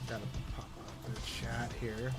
Gotta pop up the chat here.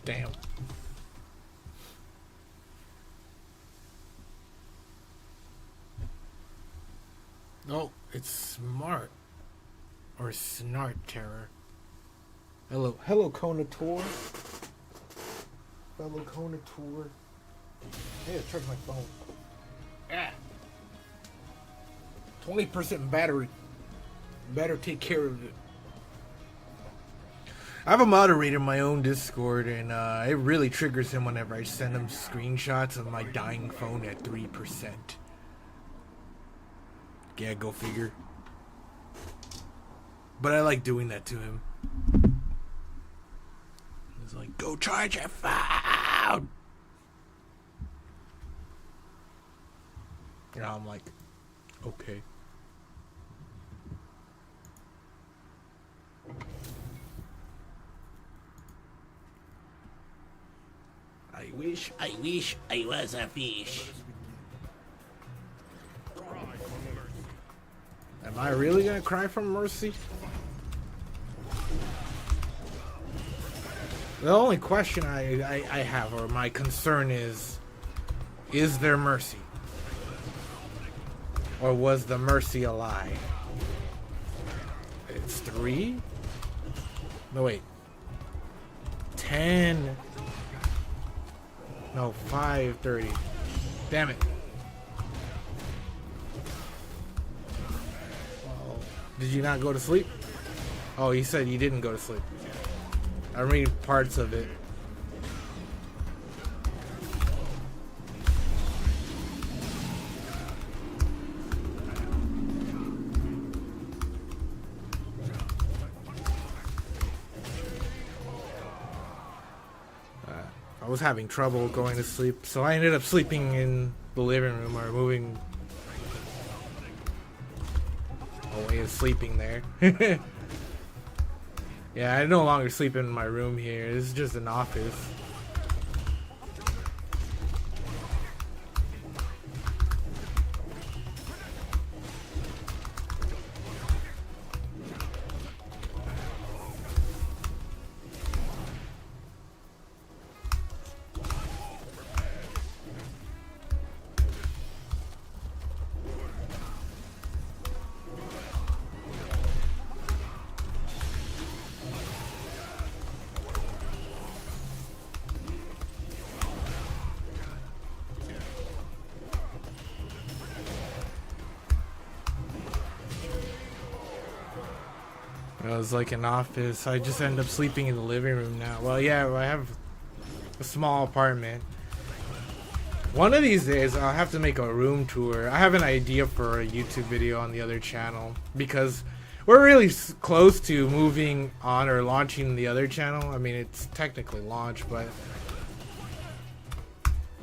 Damn. No, it's smart. Or snart terror. Hello, Conator. Fellow Conator. Hey, I charge my phone. Ah. 20% battery. Better take care of it. I have a moderator in my own Discord, and it really triggers him whenever I send him screenshots of my dying phone at 3%. Yeah, go figure. But I like doing that to him. He's like, go charge your phone! And I'm like, okay. I wish I was a fish. Am I really gonna cry for mercy? The only question I have, or my concern is there mercy? Or was the mercy a lie? It's 3? No, wait. 10. No, 5:30. Damn it. Well, did you not go to sleep? Oh, you said you didn't go to sleep. I'm reading parts of it. I was having trouble going to sleep, so I ended up sleeping in the living room, or moving away and sleeping there. Yeah, I no longer sleep in my room here. This is just an office. It was like an office. I just end up sleeping in the living room now. Well, yeah, I have a small apartment. One of these days, I'll have to make a room tour. I have an idea for a YouTube video on the other channel, because we're really close to moving on or launching the other channel. I mean, it's technically launched, but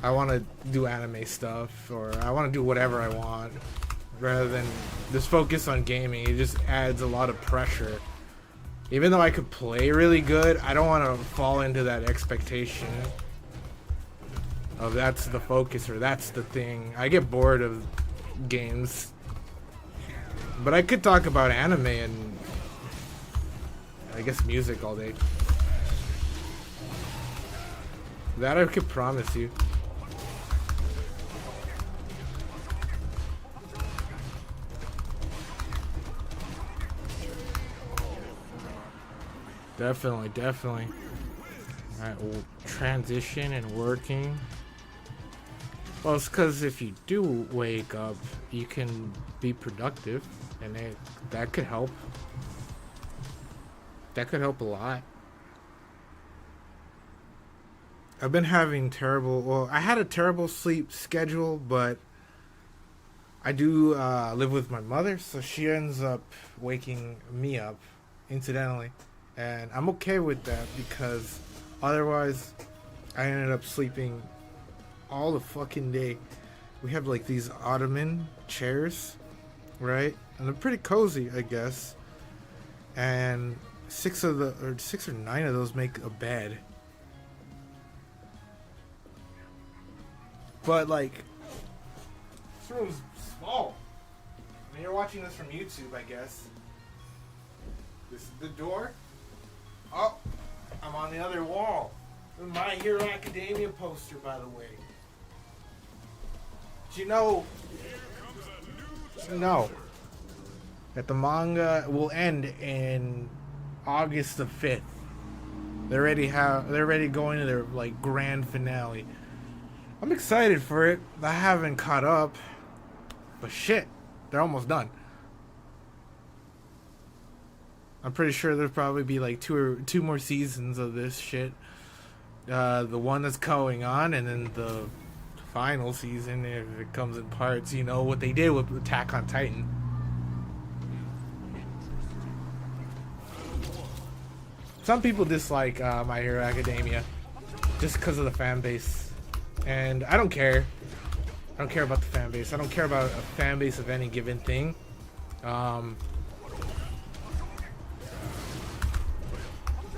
I want to do anime stuff, or I want to do whatever I want, rather than just focus on gaming. It just adds a lot of pressure. Even though I could play really good, I don't want to fall into that expectation of that's the focus or that's the thing. I get bored of games. But I could talk about anime and I guess music all day. That I could promise you. Definitely, definitely. Alright, we'll transition and working. Well, it's because if you do wake up, you can be productive, and that could help. That could help a lot. I've been having terrible. Well, I had a terrible sleep schedule, but I do live with my mother, so she ends up waking me up, incidentally, and I'm okay with that because otherwise, I ended up sleeping all the fucking day. We have like these ottoman chairs, right? And they're pretty cozy, I guess. And six or nine of those make a bed. But like, this room's small. I mean, you're watching this from YouTube, I guess. This is the door. Oh, I'm on the other wall. My Hero Academia poster, by the way. Do you know? No. That the manga will end in August the 5th. They're already going to their like grand finale. I'm excited for it. I haven't caught up, but shit, they're almost done. I'm pretty sure there'll probably be like two more seasons of this shit. The one that's going on, and then the final season if it comes in parts. You know what they did with Attack on Titan. Some people dislike My Hero Academia just because of the fan base. And I don't care. I don't care about the fan base. I don't care about a fan base of any given thing.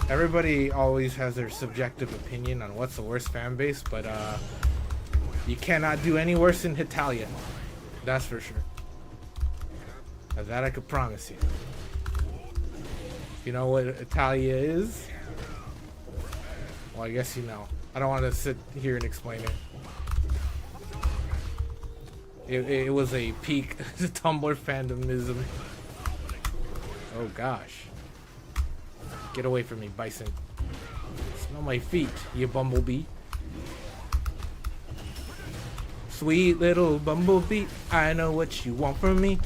Everybody always has their subjective opinion on what's the worst fan base, but you cannot do any worse than Hitalia. That's for sure. That I could promise you. You know what Italia is? Well, I guess you know. I don't want to sit here and explain it. It was a peak Tumblr fandomism. Oh gosh. Get away from me, Bison. Smell my feet, you bumblebee. Sweet little bumblebee, I know what you want from me.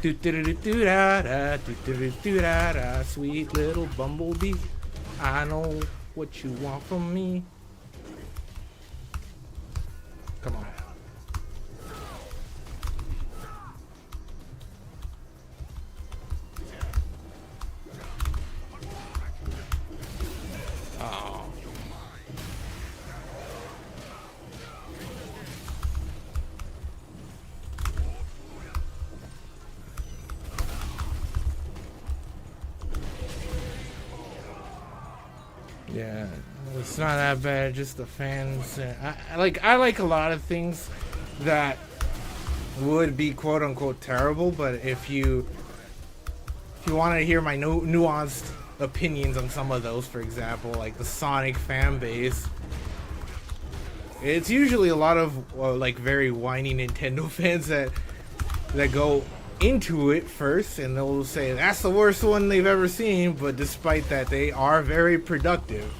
Do do do do da da do do do da da. Sweet little bumblebee, I know what you want from me. Come on. Oh. Yeah, it's not that bad. Just the fans. I like a lot of things that would be quote unquote terrible, but if you want to hear my nuanced opinions on some of those, for example, like the Sonic fan base, it's usually a lot of like very whiny Nintendo fans that go into it first and they'll say that's the worst one they've ever seen, but despite that they are very productive.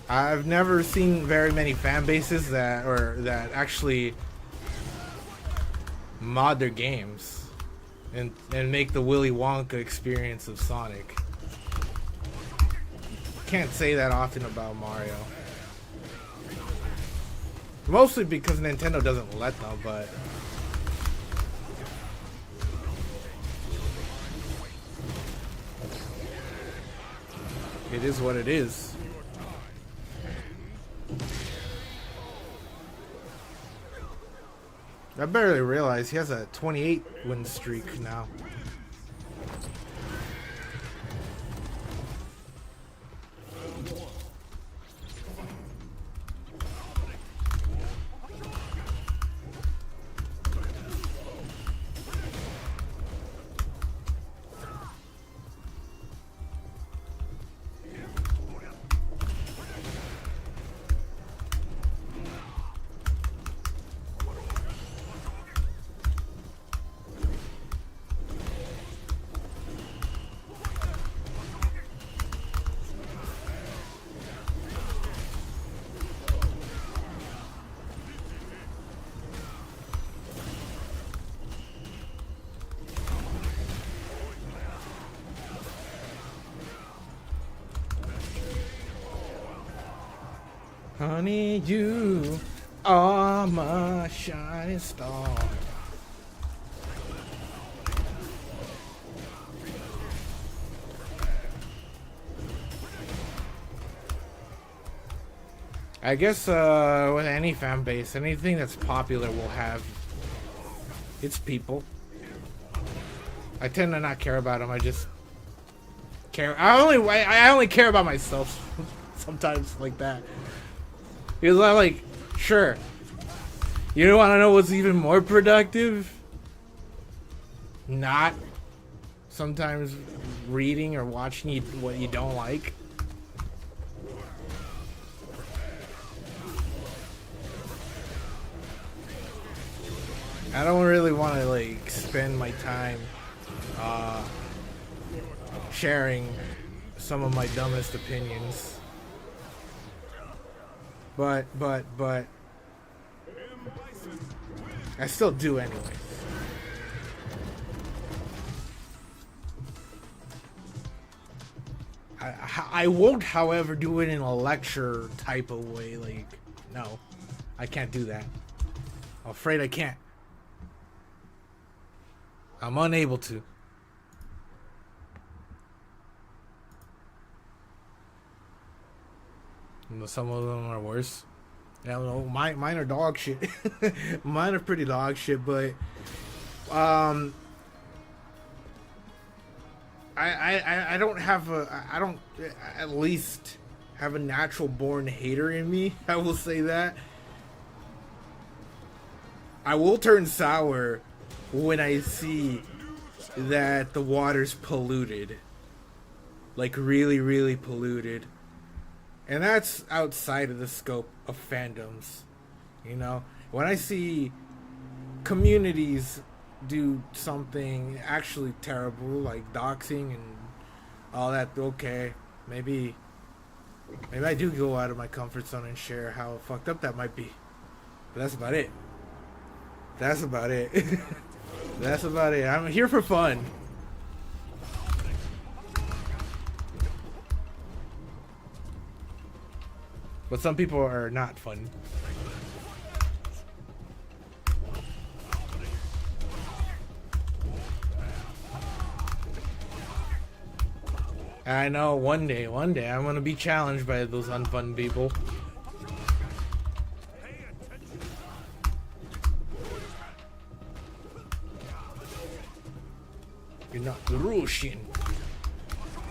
I've never seen very many fan bases that actually mod their games and make the Willy Wonka experience of Sonic. Can't say that often about Mario. Mostly because Nintendo doesn't let them, but it is what it is. I barely realized he has a 28 win streak now. Honey, you are my shining star. I guess with any fan base, anything that's popular will have its people. I tend to not care about them. I just care. I only care about myself sometimes like that. Because I'm like, sure. You don't want to know what's even more productive? Not sometimes reading or watching what you don't like. I don't really want to like spend my time sharing some of my dumbest opinions, but I still do anyway. I won't, however, do it in a lecture type of way. Like, no, I can't do that. I'm afraid I can't. I'm unable to. You know, some of them are worse. I don't know. Mine are dog shit. Mine are pretty dog shit, but I don't have I don't at least have a natural born hater in me. I will say that. I will turn sour when I see that the water's polluted. Like really, really polluted. And that's outside of the scope of fandoms. You know? When I see communities do something actually terrible, like doxing and all that, okay, maybe I do go out of my comfort zone and share how fucked up that might be. But that's about it. That's about it. That's about it. I'm here for fun. But some people are not fun. I know one day I'm gonna be challenged by those unfun people. You're not the Russian.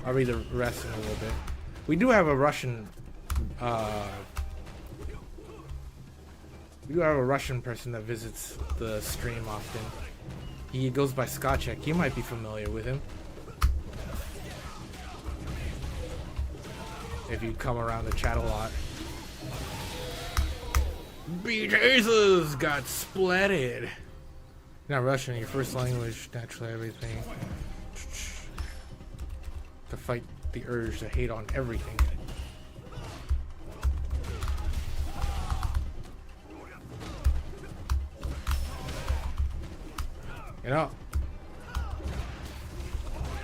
I'll read the rest in a little bit. We do have a Russian person that visits the stream often. He goes by Scotchek. You might be familiar with him if you come around the chat a lot. BJ's got splatted. You're not Russian, your first language, naturally everything. To fight the urge to hate on everything. You know,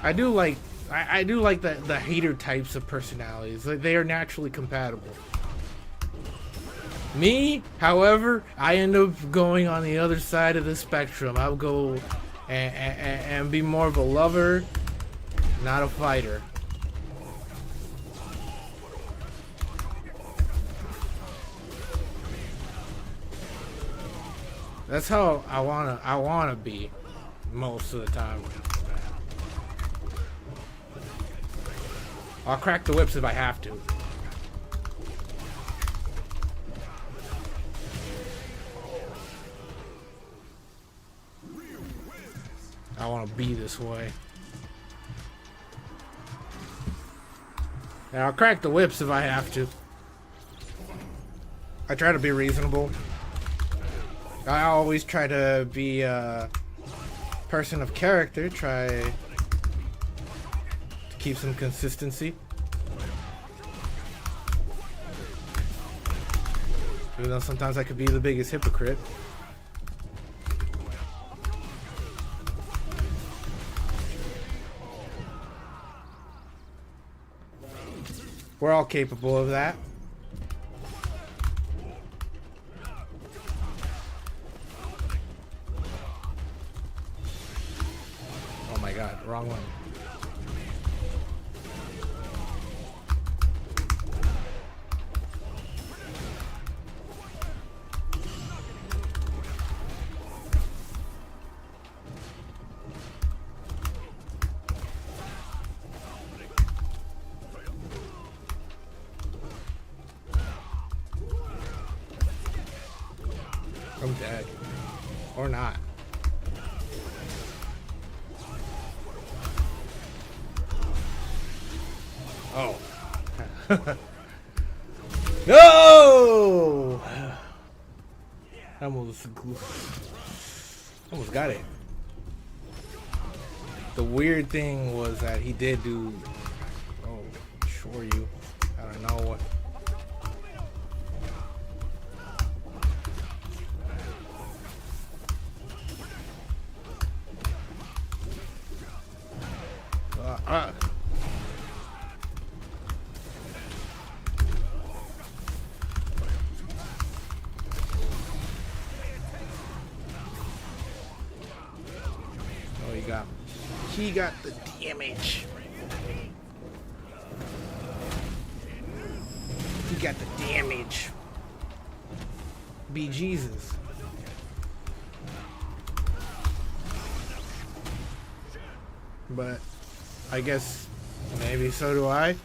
I do like the hater types of personalities. Like, they are naturally compatible. Me, however, I end up going on the other side of the spectrum. I'll go and be more of a lover, not a fighter. That's how I wanna be most of the time. I'll crack the whips if I have to. I want to be this way. And I'll crack the whips if I have to. I try to be reasonable. I always try to be a person of character, try to keep some consistency. Even though sometimes I could be the biggest hypocrite. We're all capable of that. wrong one. I'm dead. Or not. Oh. No! Almost got it. The weird thing was that he did do... Oh, sure you. I don't know what... Oh, he got the damage. He got the damage. Be Jesus. But I guess maybe so do I.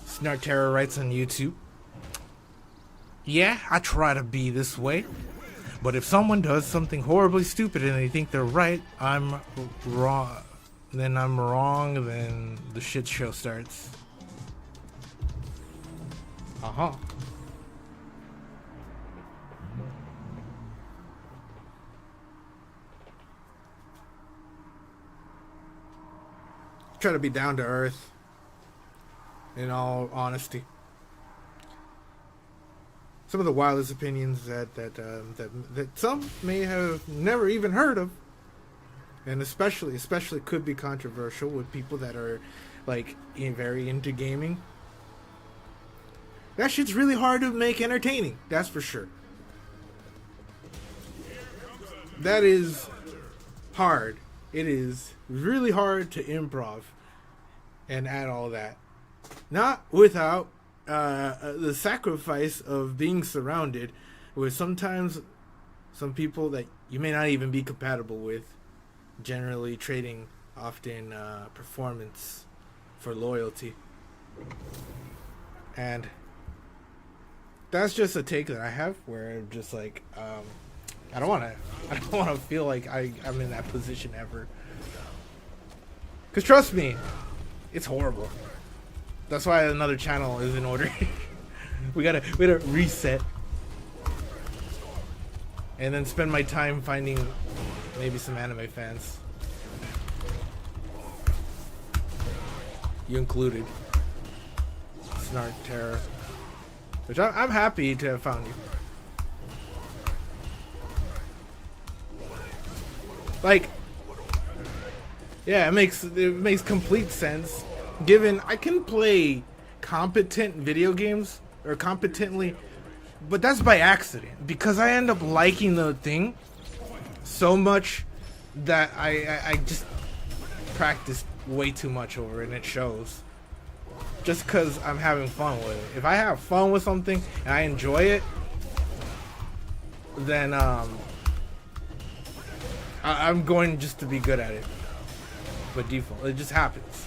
Snark Terror writes on YouTube. Yeah, I try to be this way. But if someone does something horribly stupid and they think they're right, I'm wrong. Then I'm wrong, then the shit show starts. Uh-huh. Try to be down to earth, in all honesty. Some of the wildest opinions that some may have never even heard of, and especially could be controversial with people that are like very into gaming. That shit's really hard to make entertaining, that's for sure. That is hard. It is really hard to improv and add all that. Not without the sacrifice of being surrounded with sometimes some people that you may not even be compatible with, generally trading often performance for loyalty. And that's just a take that I have, where I'm just like, I don't want to feel like I'm in that position ever. Because trust me, it's horrible. That's why another channel is in order. we gotta reset. And then spend my time finding maybe some anime fans. You included. Snark Terror. Which I'm happy to have found you. Like, yeah, it makes complete sense. Given I can play competent video games, or competently, but that's by accident, because I end up liking the thing so much that I just practiced way too much over it, and it shows. Just because I'm having fun with it. If I have fun with something and I enjoy it, then I'm going just to be good at it. By default, it just happens.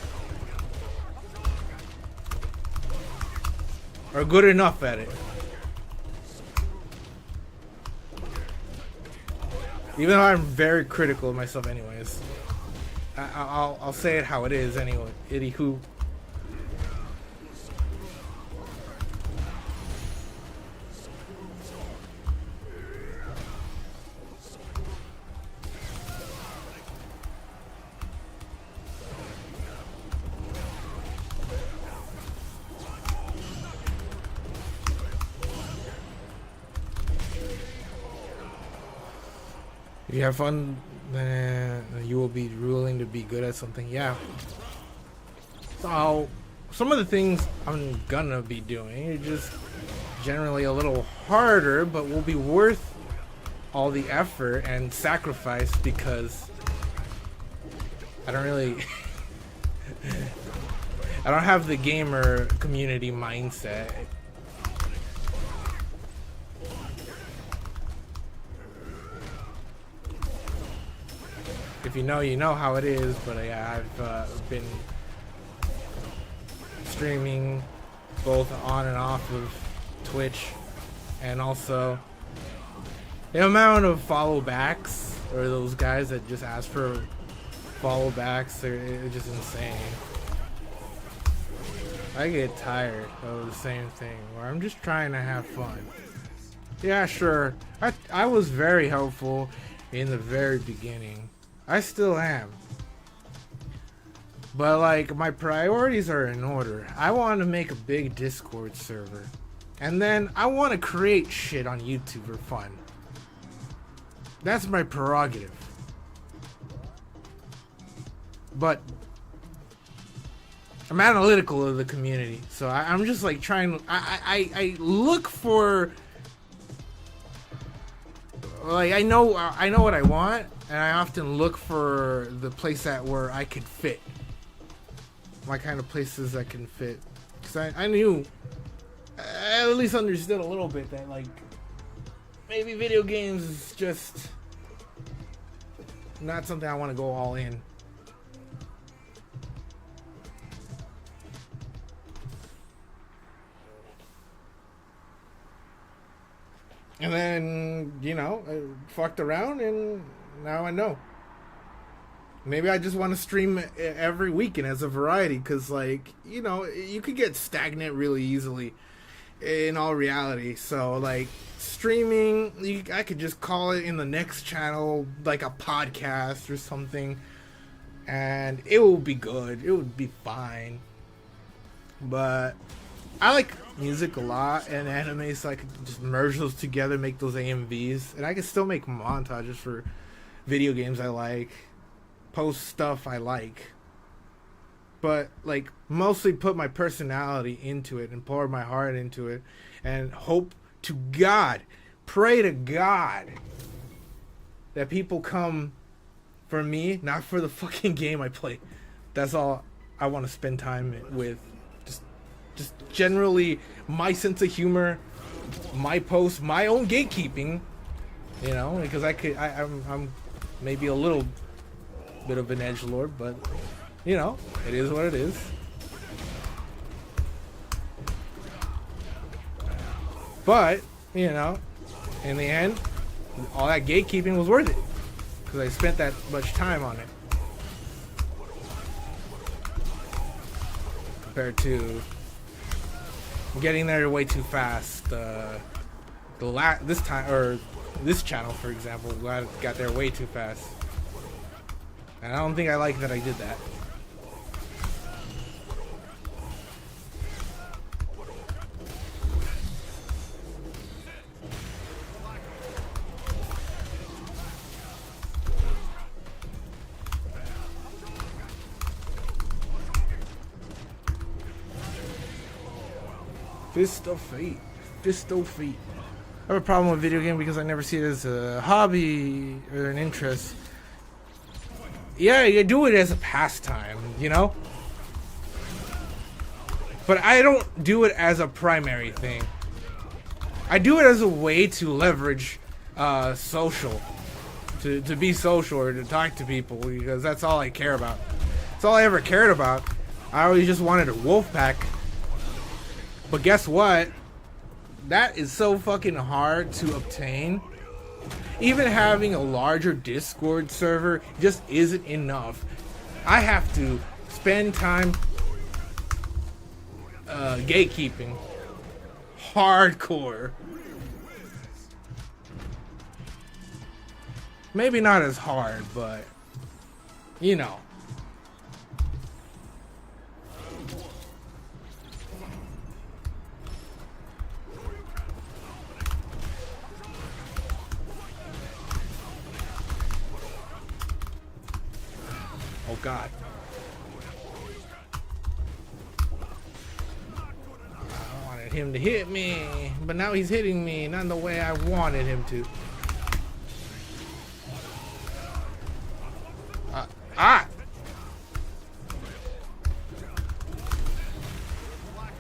Or good enough at it. Even though I'm very critical of myself anyways. I'll say it how it is anyway. Anywho. If you have fun, then you will be willing to be good at something. Yeah. So, some of the things I'm gonna be doing are just generally a little harder, but will be worth all the effort and sacrifice because I don't really I don't have the gamer community mindset. If you know, you know how it is, but yeah, I've been streaming both on and off of Twitch, and also the amount of follow backs, or those guys that just ask for follow backs, they're just insane. I get tired of the same thing where I'm just trying to have fun. Yeah, sure, I was very helpful in the very beginning. I still am. But like, my priorities are in order. I want to make a big Discord server. And then I want to create shit on YouTube for fun. That's my prerogative. But I'm analytical of the community. So I'm just like trying, I look for, like, I know what I want, and I often look for the place where I could fit. My kind of places that can fit. Because I knew, I at least understood a little bit that, like, maybe video games is just not something I want to go all in. And then, you know, I fucked around and now I know. Maybe I just want to stream every weekend as a variety because, like, you know, you could get stagnant really easily in all reality. So, like, streaming, I could just call it in the next channel, like a podcast or something, and it will be good. It would be fine. But I like music a lot and anime, so I could just merge those together, make those AMVs, and I can still make montages for video games I like, post stuff I like, but like mostly put my personality into it and pour my heart into it and hope to God, pray to God that people come for me, not for the fucking game I play. That's all I want to spend time with. Just generally my sense of humor, my posts, my own gatekeeping, you know, because I'm maybe a little bit of an edgelord, but you know, it is what it is. But you know, in the end, all that gatekeeping was worth it because I spent that much time on it compared to getting there way too fast. This time, or this channel, for example, got there way too fast. And I don't think I like that I did that. Fist of Fate. Fist of Fate. I have a problem with video game because I never see it as a hobby or an interest. Yeah, you do it as a pastime, you know? But I don't do it as a primary thing. I do it as a way to leverage social. To be social or to talk to people because that's all I care about. That's all I ever cared about. I always just wanted a wolf pack. But guess what? That is so fucking hard to obtain. Even having a larger Discord server just isn't enough. I have to spend time gatekeeping. Hardcore. Maybe not as hard, but you know. Oh God. I wanted him to hit me, but now he's hitting me, not the way I wanted him to.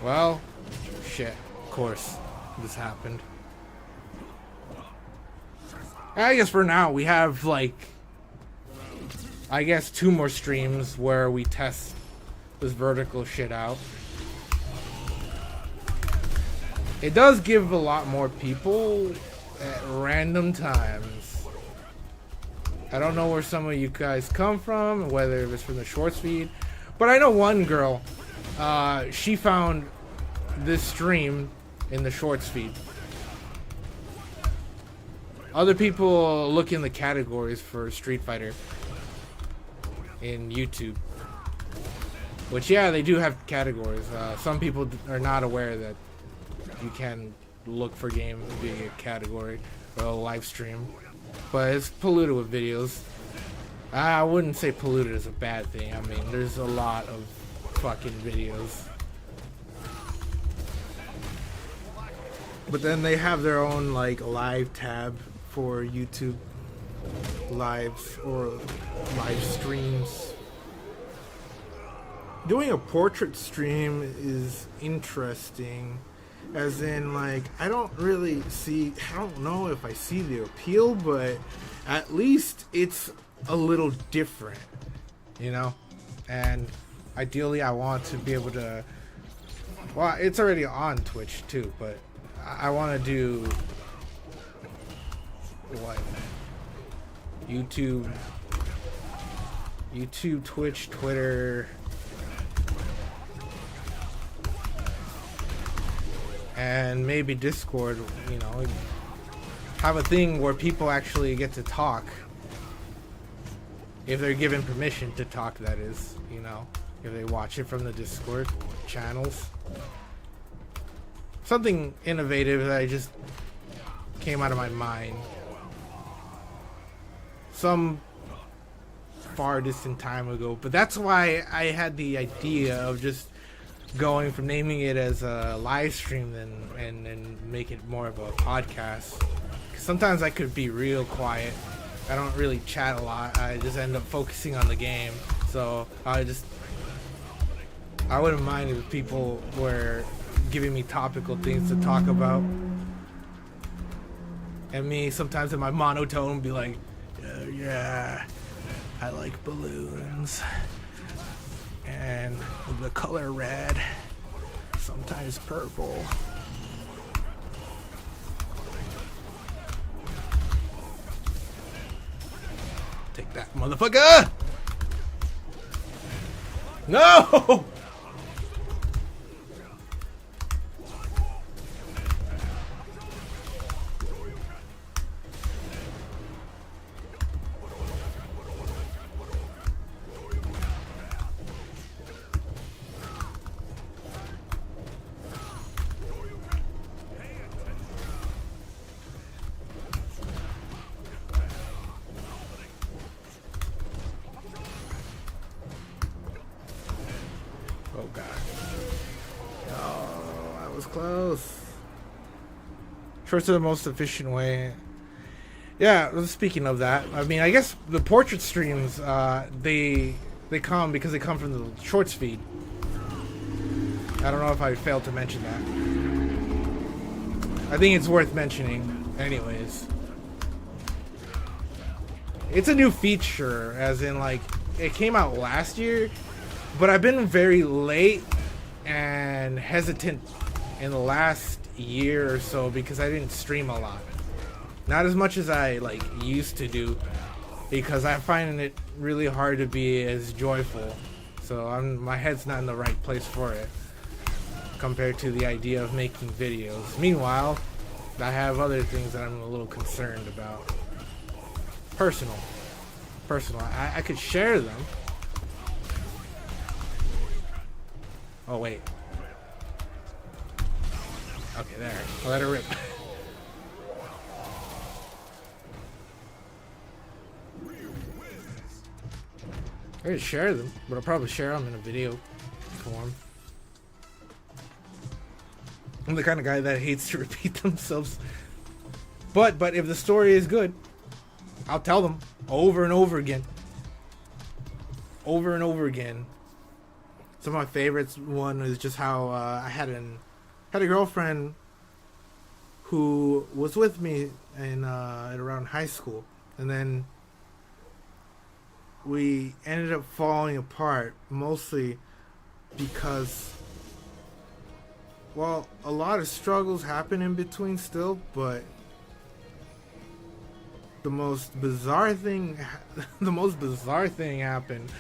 Well, shit. Of course, this happened. I guess for now we have like, I guess 2 more streams where we test this vertical shit out. It does give a lot more people at random times. I don't know where some of you guys come from, whether it's from the shorts feed, but I know one girl, she found this stream in the shorts feed. Other people look in the categories for Street Fighter in YouTube. Which, yeah, they do have categories. Some people are not aware that you can look for game being a category or a live stream. But it's polluted with videos. I wouldn't say polluted is a bad thing. I mean, there's a lot of fucking videos. But then they have their own, like, live tab for YouTube lives or live streams. Doing a portrait stream is interesting, as in, like, I don't know if I see the appeal, but at least it's a little different, you know? And ideally I want to be able to, well, it's already on Twitch too, but I want to do what? YouTube, Twitch, Twitter, and maybe Discord, you know, have a thing where people actually get to talk. If they're given permission to talk, that is, you know, if they watch it from the Discord channels. Something innovative that I just came out of my mind. Some far distant time ago, but that's why I had the idea of just going from naming it as a live stream and make it more of a podcast. 'Cause sometimes I could be real quiet. I don't really chat a lot. I just end up focusing on the game. So I wouldn't mind if people were giving me topical things to talk about. And me sometimes in my monotone be like, yeah, I like balloons. And the color red, sometimes purple. Take that, motherfucker! No! Oh god. Oh, that was close. Shorts are the most efficient way. Yeah, speaking of that, I mean, I guess the portrait streams, they come because they come from the shorts feed. I don't know if I failed to mention that. I think it's worth mentioning anyways. It's a new feature, as in, like, it came out last year, but I've been very late and hesitant in the last year or so because I didn't stream a lot. Not as much as I like used to do, because I find it really hard to be as joyful. So my head's not in the right place for it compared to the idea of making videos. Meanwhile, I have other things that I'm a little concerned about. Personal. I could share them. Oh wait. Okay, there. I'll let her rip. I could share them, but I'll probably share them in a video form. I'm the kind of guy that hates to repeat themselves. But if the story is good, I'll tell them over and over again. Over and over again. Some of my favorites. One is just how I had a girlfriend who was with me in around high school, and then we ended up falling apart mostly because, well, a lot of struggles happen in between still, but the most bizarre thing happened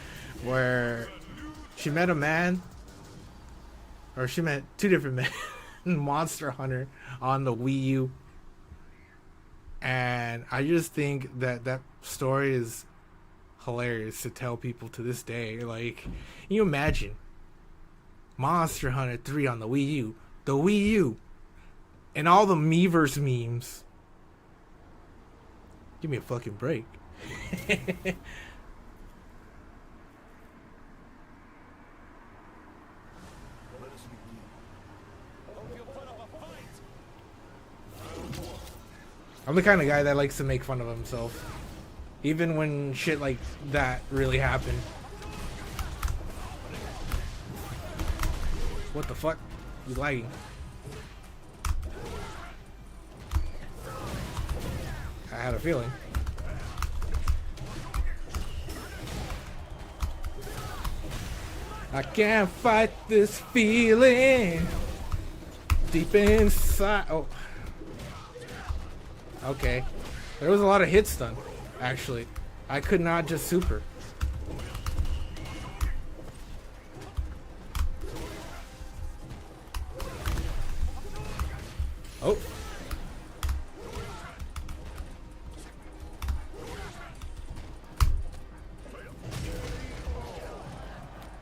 where she met a man, or she met two different men in Monster Hunter on the Wii U, and I just think that that story is hilarious to tell people to this day. Like, can you imagine Monster Hunter 3 on the Wii U, and all the Miiverse memes? Give me a fucking break. I'm the kind of guy that likes to make fun of himself, even when shit like that really happened. What the fuck? You lagging? I had a feeling. I can't fight this feeling deep inside. Oh. Okay. There was a lot of hits done, actually. I could not just super. Oh.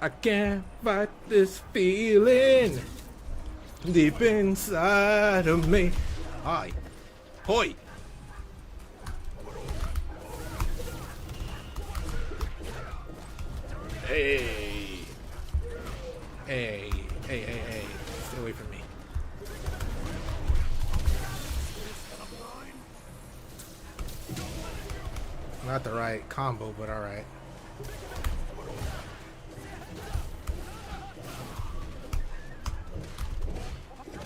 I can't fight this feeling deep inside of me. Hi. Hoi. Hey. Hey. Hey, hey, hey. Stay away from me. Not the right combo, but alright.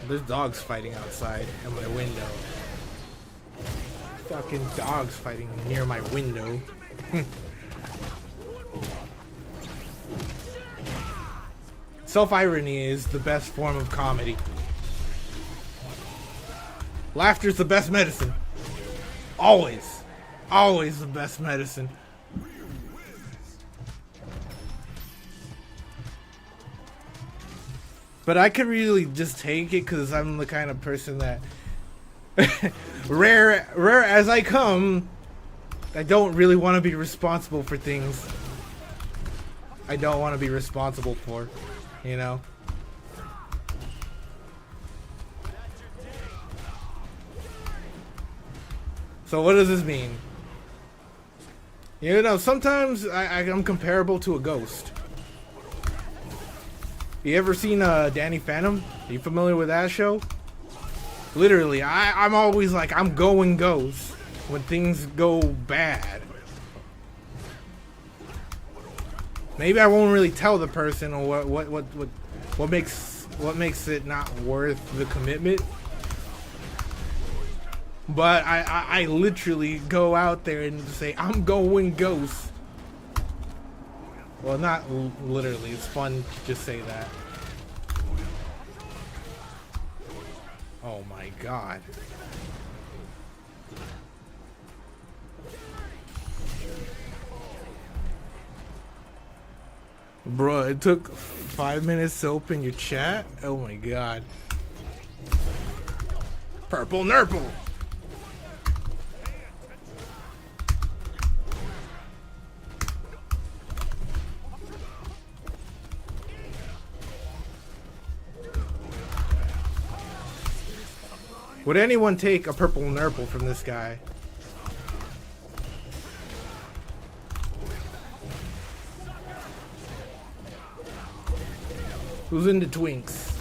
There's dogs fighting outside at my window. Fucking dogs fighting near my window. Self-irony is the best form of comedy. Laughter's the best medicine. Always. Always the best medicine. But I could really just take it because I'm the kind of person that rare as I come, I don't really want to be responsible for things I don't want to be responsible for, you know? So what does this mean? You know, sometimes I'm comparable to a ghost. You ever seen Danny Phantom? Are you familiar with that show? Literally, I'm always like, I'm going ghost when things go bad. Maybe I won't really tell the person or what makes it not worth the commitment. But I literally go out there and say, I'm going ghost. Well, not literally. It's fun to just say that. Oh my god. Bro, it took 5 minutes to open your chat? Oh my god. Purple Nurple! Would anyone take a purple Nurple from this guy? Who's into twinks?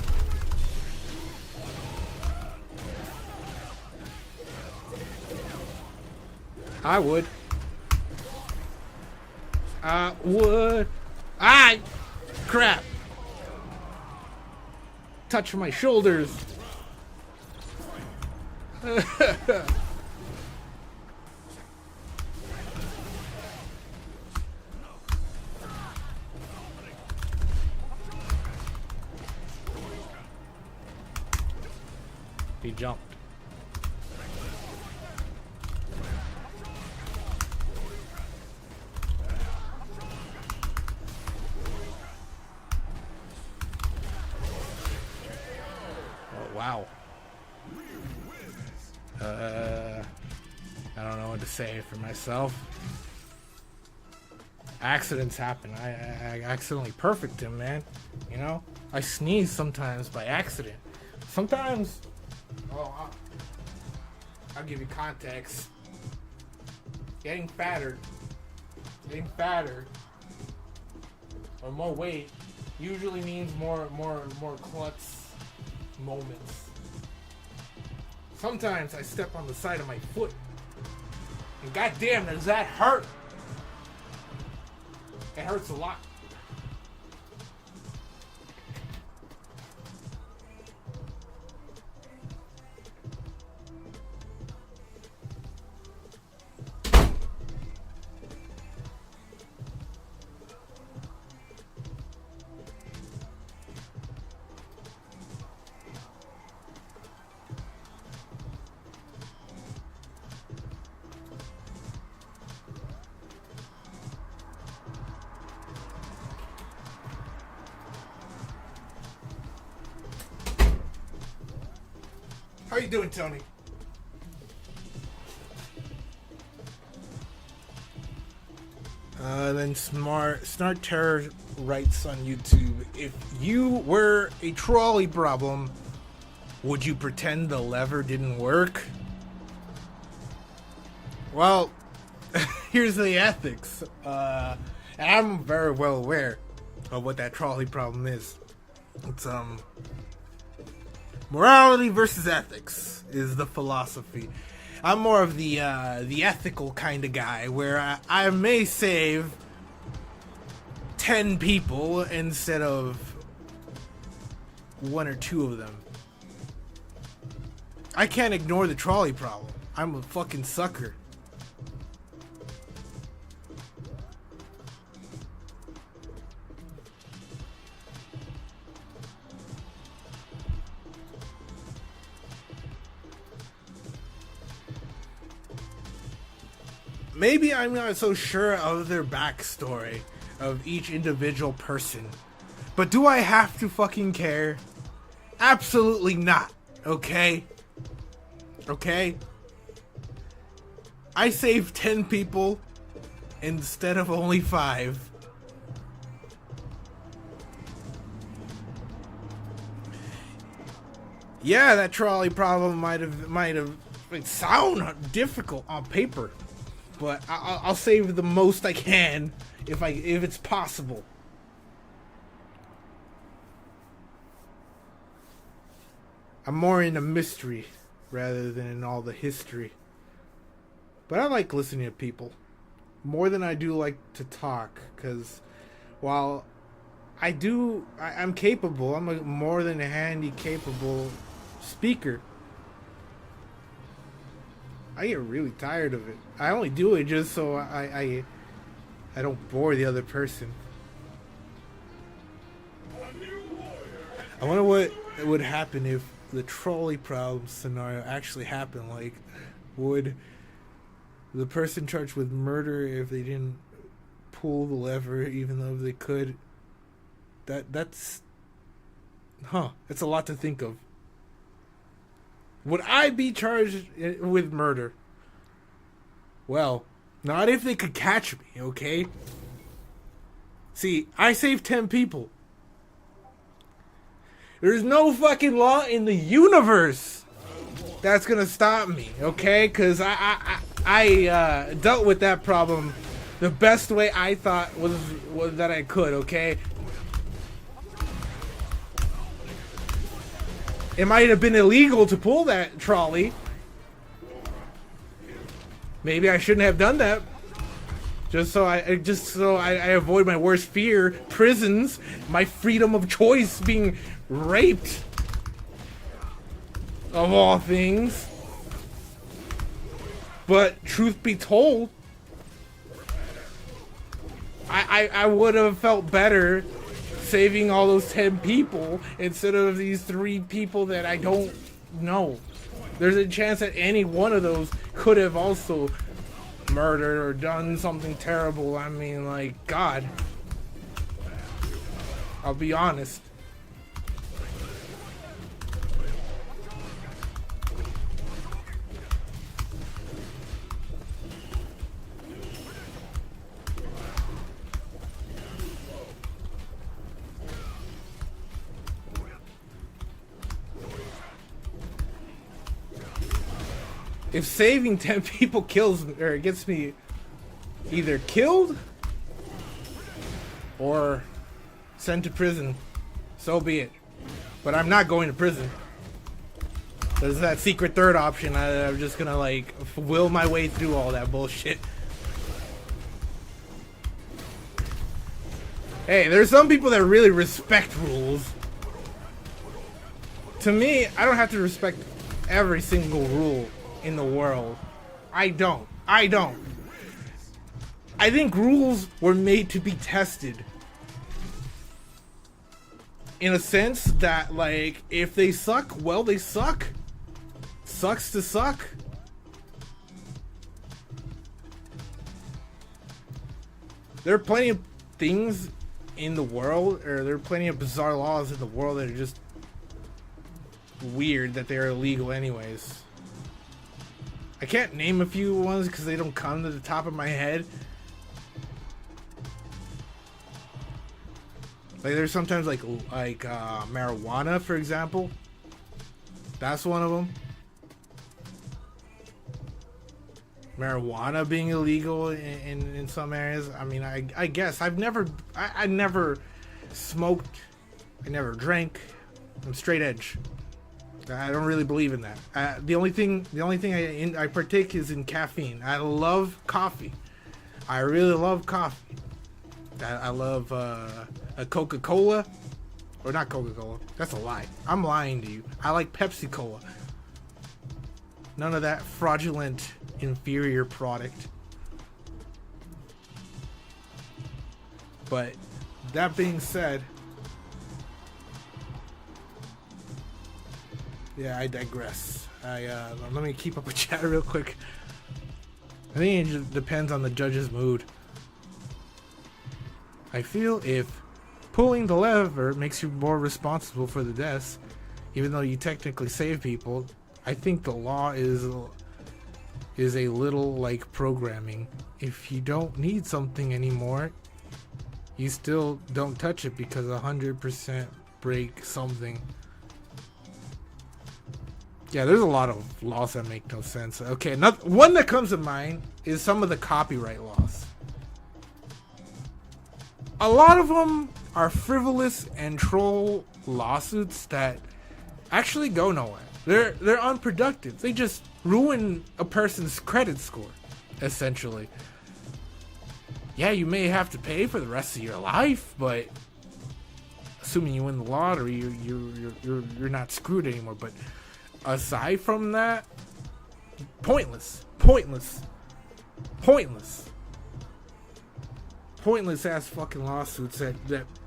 I would. I would. Crap. touching my shoulders. He jumped. Oh, wow. I don't know what to say for myself. Accidents happen. I accidentally perfect him, man. You know? I sneeze sometimes by accident. Sometimes... Oh, I'll give you context. Getting fatter, or more weight, usually means more klutz moments. Sometimes I step on the side of my foot, and goddamn, does that hurt? It hurts a lot. How you doing, Tony? Then Snart Terror writes on YouTube, if you were a trolley problem, would you pretend the lever didn't work? Well, here's the ethics. And I'm very well aware of what that trolley problem is. It's, morality versus ethics is the philosophy. I'm more of the ethical kind of guy, where I may save 10 people instead of 1 or 2 of them. I can't ignore the trolley problem. I'm a fucking sucker. Maybe I'm not so sure of their backstory of each individual person, but do I have to fucking care? Absolutely not, okay? Okay? I saved 10 people instead of only 5. Yeah, that trolley problem might have sound difficult on paper. But I'll save the most I can if it's possible. I'm more into mystery rather than in all the history. But I like listening to people more than I do like to talk, because while I'm capable, I'm a more than a handy capable speaker, I get really tired of it. I only do it just so I don't bore the other person. I wonder what would happen if the trolley problem scenario actually happened. Like, would the person charged with murder, if they didn't pull the lever even though they could? That's a lot to think of. Would I be charged with murder? Well, not if they could catch me, okay? See, I saved 10 people. There's no fucking law in the universe that's gonna stop me, okay? Because I dealt with that problem the best way I thought was that I could, okay? It might have been illegal to pull that trolley. Maybe I shouldn't have done that. Just so I avoid my worst fear, prisons, my freedom of choice being raped of all things. But truth be told, I would have felt better saving all those 10 people instead of these 3 people that I don't know. There's a chance that any one of those could have also murdered or done something terrible. I mean, like, God. I'll be honest. If saving 10 people kills me, or gets me either killed or sent to prison, so be it. But I'm not going to prison. There's that secret third option. I'm just gonna like will my way through all that bullshit. Hey, there's some people that really respect rules. To me, I don't have to respect every single rule in the world. I don't. I think rules were made to be tested. In a sense that, like, if they suck, well, they suck. Sucks to suck. There are plenty of things in the world, or there are plenty of bizarre laws in the world that are just weird that they're illegal anyways. I can't name a few ones because they don't come to the top of my head. Like there's sometimes like marijuana, for example. That's one of them. Marijuana being illegal in some areas. I mean, I guess I never smoked. I never drank. I'm straight edge. I don't really believe in that. The only thing I partake is in caffeine. I love coffee. I really love coffee. I love a Coca-Cola, or not Coca-Cola. That's a lie. I'm lying to you. I like Pepsi-Cola. None of that fraudulent, inferior product. But that being said, yeah, I digress. Let me keep up a chat real quick. I think it just depends on the judge's mood. I feel if pulling the lever makes you more responsible for the deaths, even though you technically save people, I think the law is a little like programming. If you don't need something anymore, you still don't touch it because 100% break something. Yeah, there's a lot of laws that make no sense. Okay, one that comes to mind is some of the copyright laws. A lot of them are frivolous and troll lawsuits that actually go nowhere. They're unproductive. They just ruin a person's credit score, essentially. Yeah, you may have to pay for the rest of your life, but assuming you win the lottery, you're not screwed anymore. But aside from that, pointless ass fucking lawsuits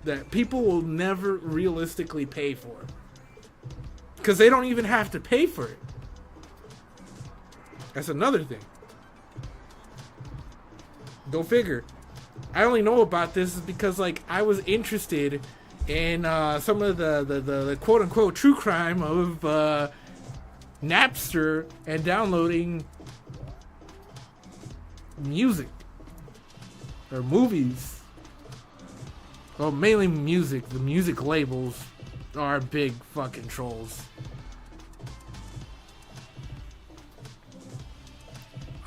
that people will never realistically pay for, because they don't even have to pay for it. That's another thing. Go figure. I only know about this is because like I was interested in some of the quote unquote true crime of Napster and downloading music or movies. Well, mainly music. The music labels are big fucking trolls.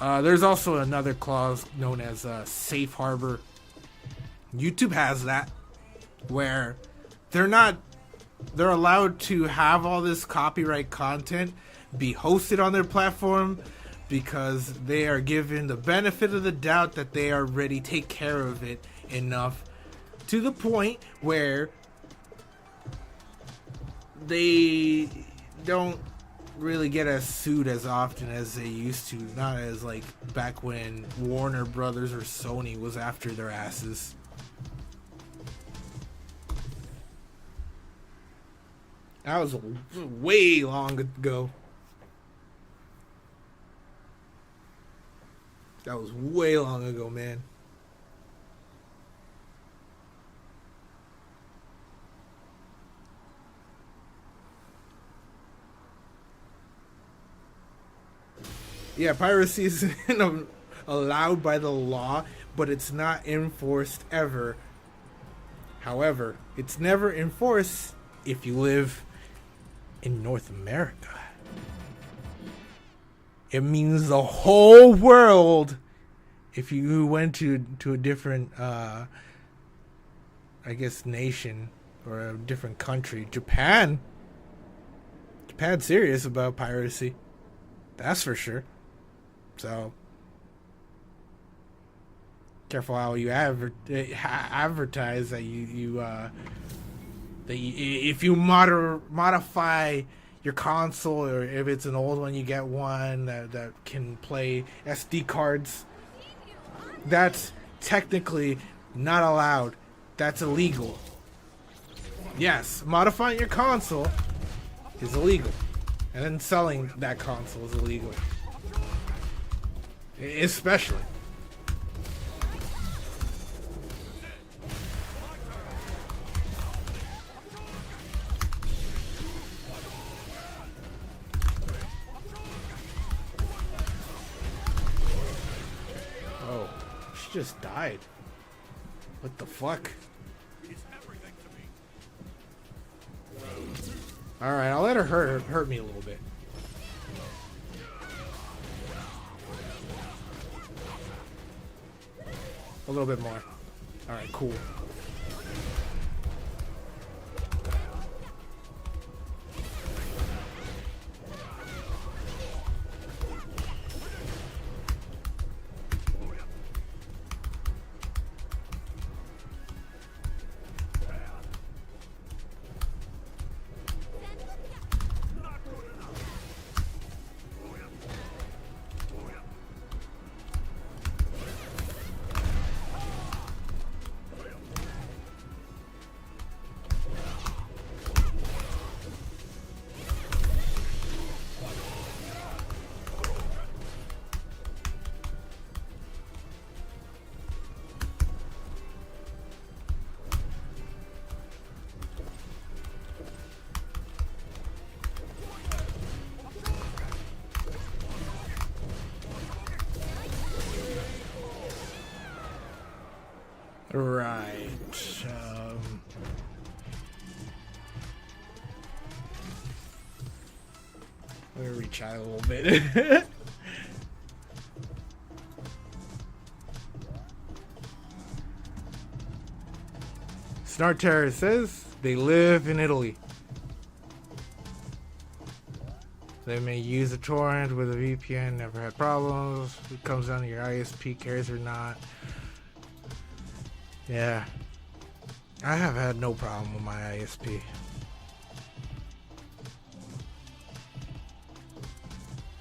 There's also another clause known as safe harbor. YouTube has that, where they're allowed to have all this copyright content be hosted on their platform because they are given the benefit of the doubt that they already take care of it enough to the point where they don't really get as sued as often as they used to. Not as like back when Warner Brothers or Sony was after their asses. That was way long ago. That was way long ago, man. Yeah, piracy isn't allowed by the law, but it's not enforced ever. However, it's never enforced if you live in North America. It means the whole world. If you went to a different, I guess, nation or a different country, Japan's serious about piracy. That's for sure. So, careful how you advertise that if you modify your console, or if it's an old one, you get one that can play SD cards. That's technically not allowed. That's illegal. Yes, modifying your console is illegal, and then selling that console is illegal. Especially. Oh, she just died. What the fuck? Alright, I'll let her hurt me a little bit. A little bit more. Alright, cool. Right. I'm gonna reach out a little bit. Snart Terror says they live in Italy. They may use a torrent with a VPN, never had problems. It comes down to your ISP cares or not. Yeah, I have had no problem with my ISP.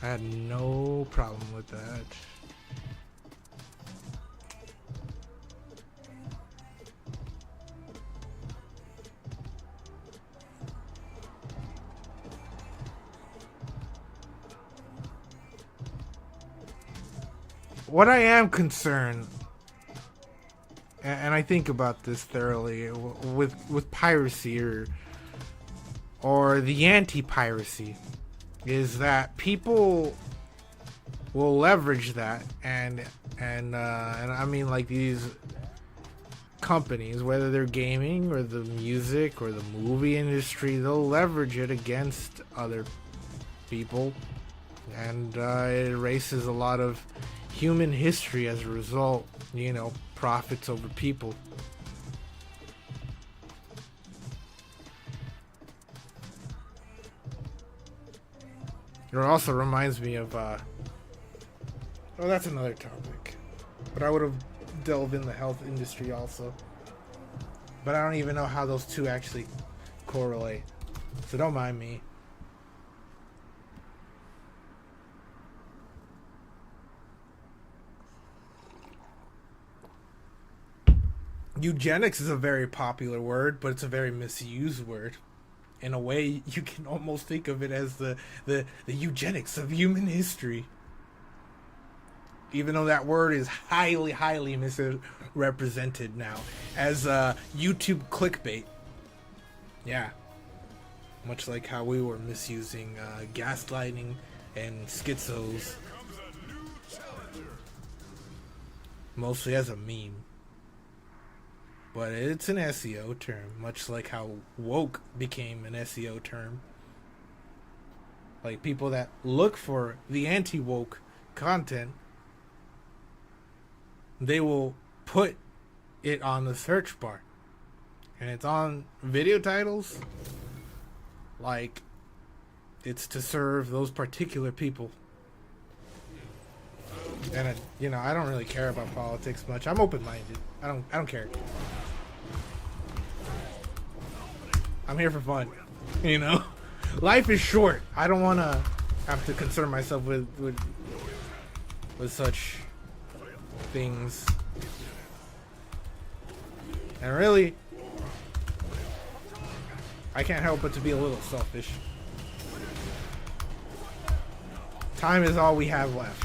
I had no problem with that. What I am concerned, and I think about this thoroughly, with piracy or the anti-piracy, is that people will leverage that, and I mean, like, these companies, whether they're gaming or the music or the movie industry, they'll leverage it against other people, and it erases a lot of human history as a result. You know, profits over people. It also reminds me of oh, that's another topic, but I would have delved in the health industry also, but I don't even know how those two actually correlate, so don't mind me. Eugenics is a very popular word, but it's a very misused word. In a way, you can almost think of it as the eugenics of human history. Even though that word is highly misrepresented now as YouTube clickbait. Yeah. Much like how we were misusing gaslighting and schizos. Mostly as a meme. But it's an SEO term, much like how woke became an SEO term. Like people that look for the anti-woke content, they will put it on the search bar. And it's on video titles. Like, it's to serve those particular people. And I don't really care about politics much. I'm open-minded. I don't care. I'm here for fun. Life is short. I don't want to have to concern myself with such things. And really, I can't help but to be a little selfish. Time is all we have left.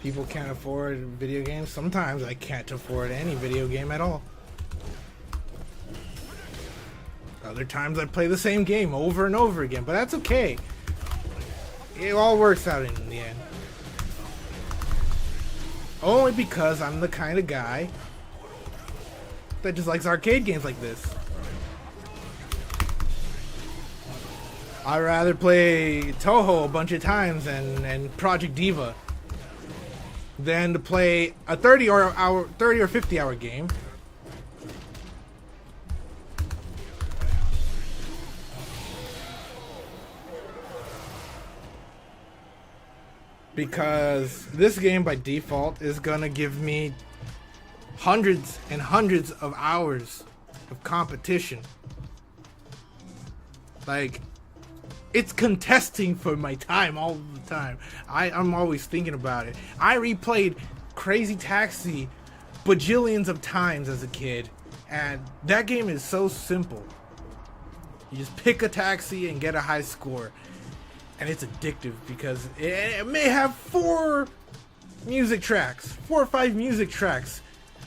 People can't afford video games. Sometimes I can't afford any video game at all. Other times I play the same game over and over again, but that's okay. It all works out in the end. Only because I'm the kind of guy that just likes arcade games like this. I'd rather play Toho a bunch of times and Project Diva than to play a 30 or 50 hour game. Because this game by default is gonna give me hundreds and hundreds of hours of competition. Like, it's contesting for my time all the time. I'm always thinking about it. I replayed Crazy Taxi bajillions of times as a kid, and that game is so simple. You just pick a taxi and get a high score. And it's addictive because it may have 4 or 5 music tracks,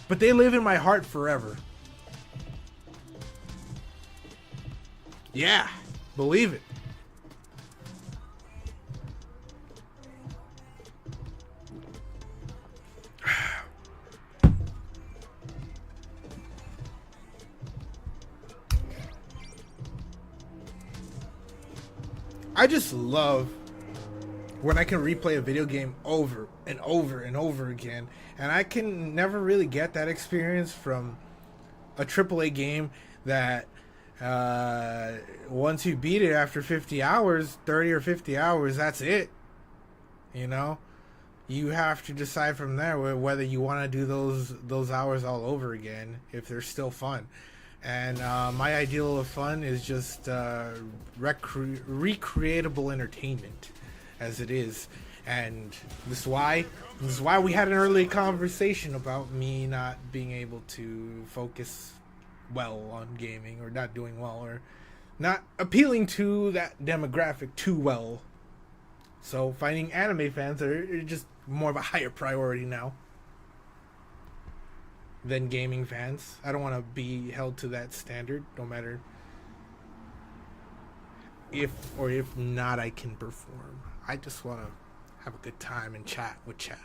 but they live in my heart forever. Yeah, believe it. I just love when I can replay a video game over and over and over again, and I can never really get that experience from a AAA game that once you beat it after 50 hours, 30 or 50 hours, that's it. You have to decide from there whether you want to do those hours all over again if they're still fun. And my ideal of fun is just recreatable entertainment, as it is. And this is why we had an early conversation about me not being able to focus well on gaming, or not doing well, or not appealing to that demographic too well. So finding anime fans are just more of a higher priority now than gaming fans. I don't want to be held to that standard, no matter if not I can perform. I just want to have a good time and chat with chat.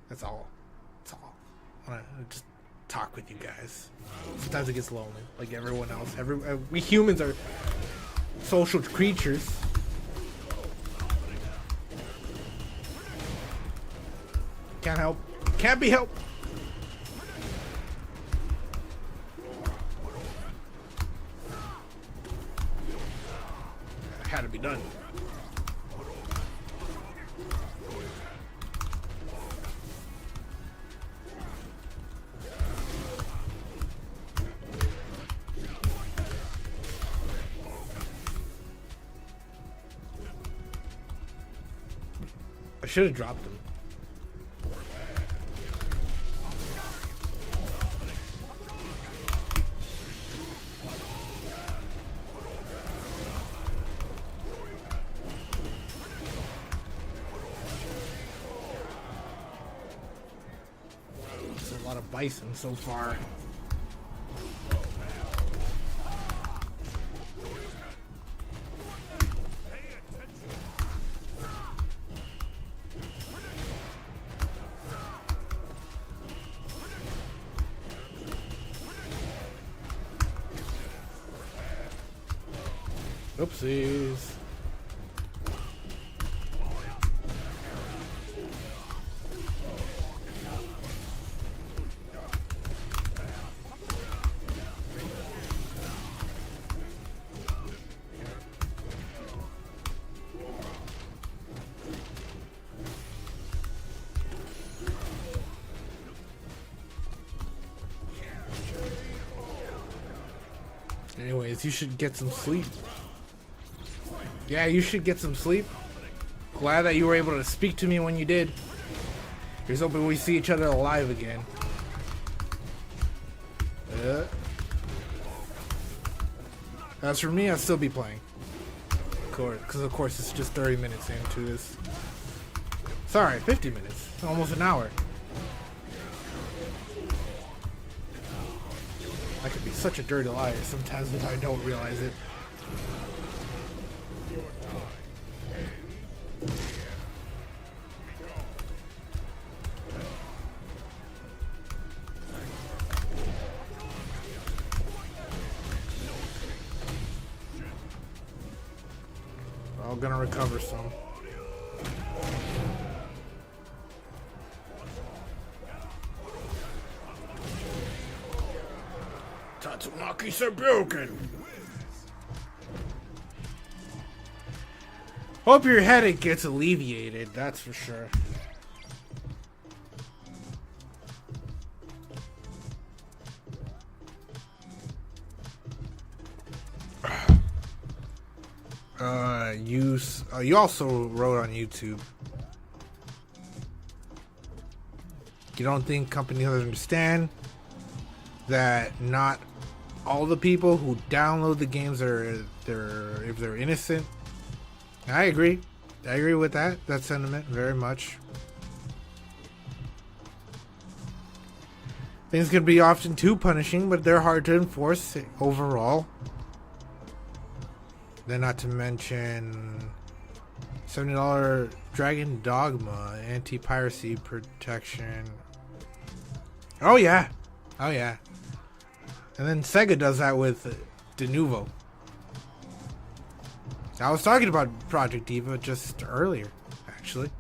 That's all. I want to just talk with you guys. Sometimes it gets lonely, like everyone else. We humans are social creatures. Can't help. Can't be helped. Had to be done. I should have dropped him. It's a lot of bison so far. Oopsies. Anyways, you should get some sleep. Yeah, you should get some sleep. Glad that you were able to speak to me when you did. Here's hoping we see each other alive again. As for me, I'll still be playing. Of course, because of course it's just 30 minutes into this. Sorry, 50 minutes. Almost an hour. I could be such a dirty liar sometimes when I don't realize it. I'm gonna recover some. Tatsumaki's are broken. Hope your headache gets alleviated, that's for sure. You also wrote on YouTube. You don't think companies understand that not all the people who download the games if they're innocent? I agree. I agree with that sentiment very much. Things can be often too punishing, but they're hard to enforce overall. Then not to mention $70 Dragon Dogma, anti-piracy protection. Oh yeah. Oh yeah. And then Sega does that with De Novo. I was talking about Project Diva just earlier, actually.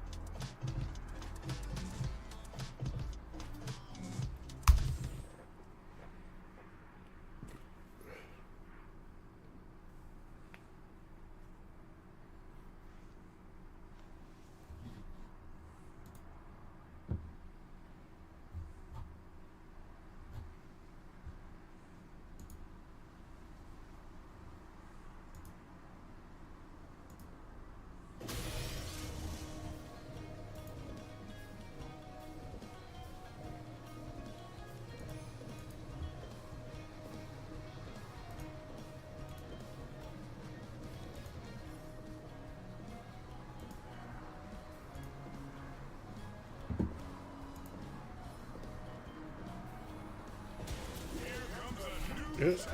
Yes.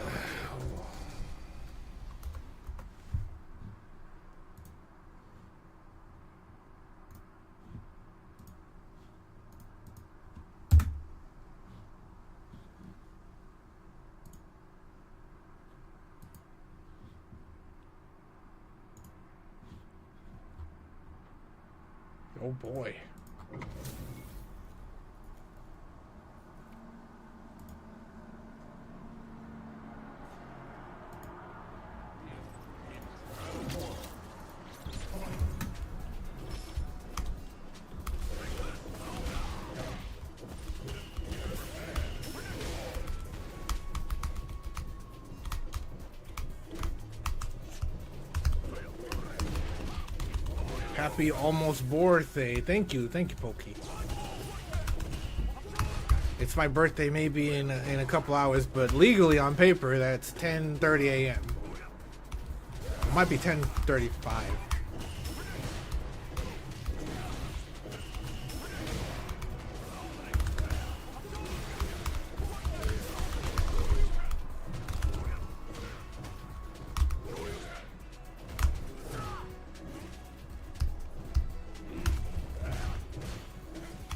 Oh boy. Happy almost birthday. Thank you, Pokey. It's my birthday maybe in a couple hours, but legally on paper that's 10:30 a.m. It might be 10:35.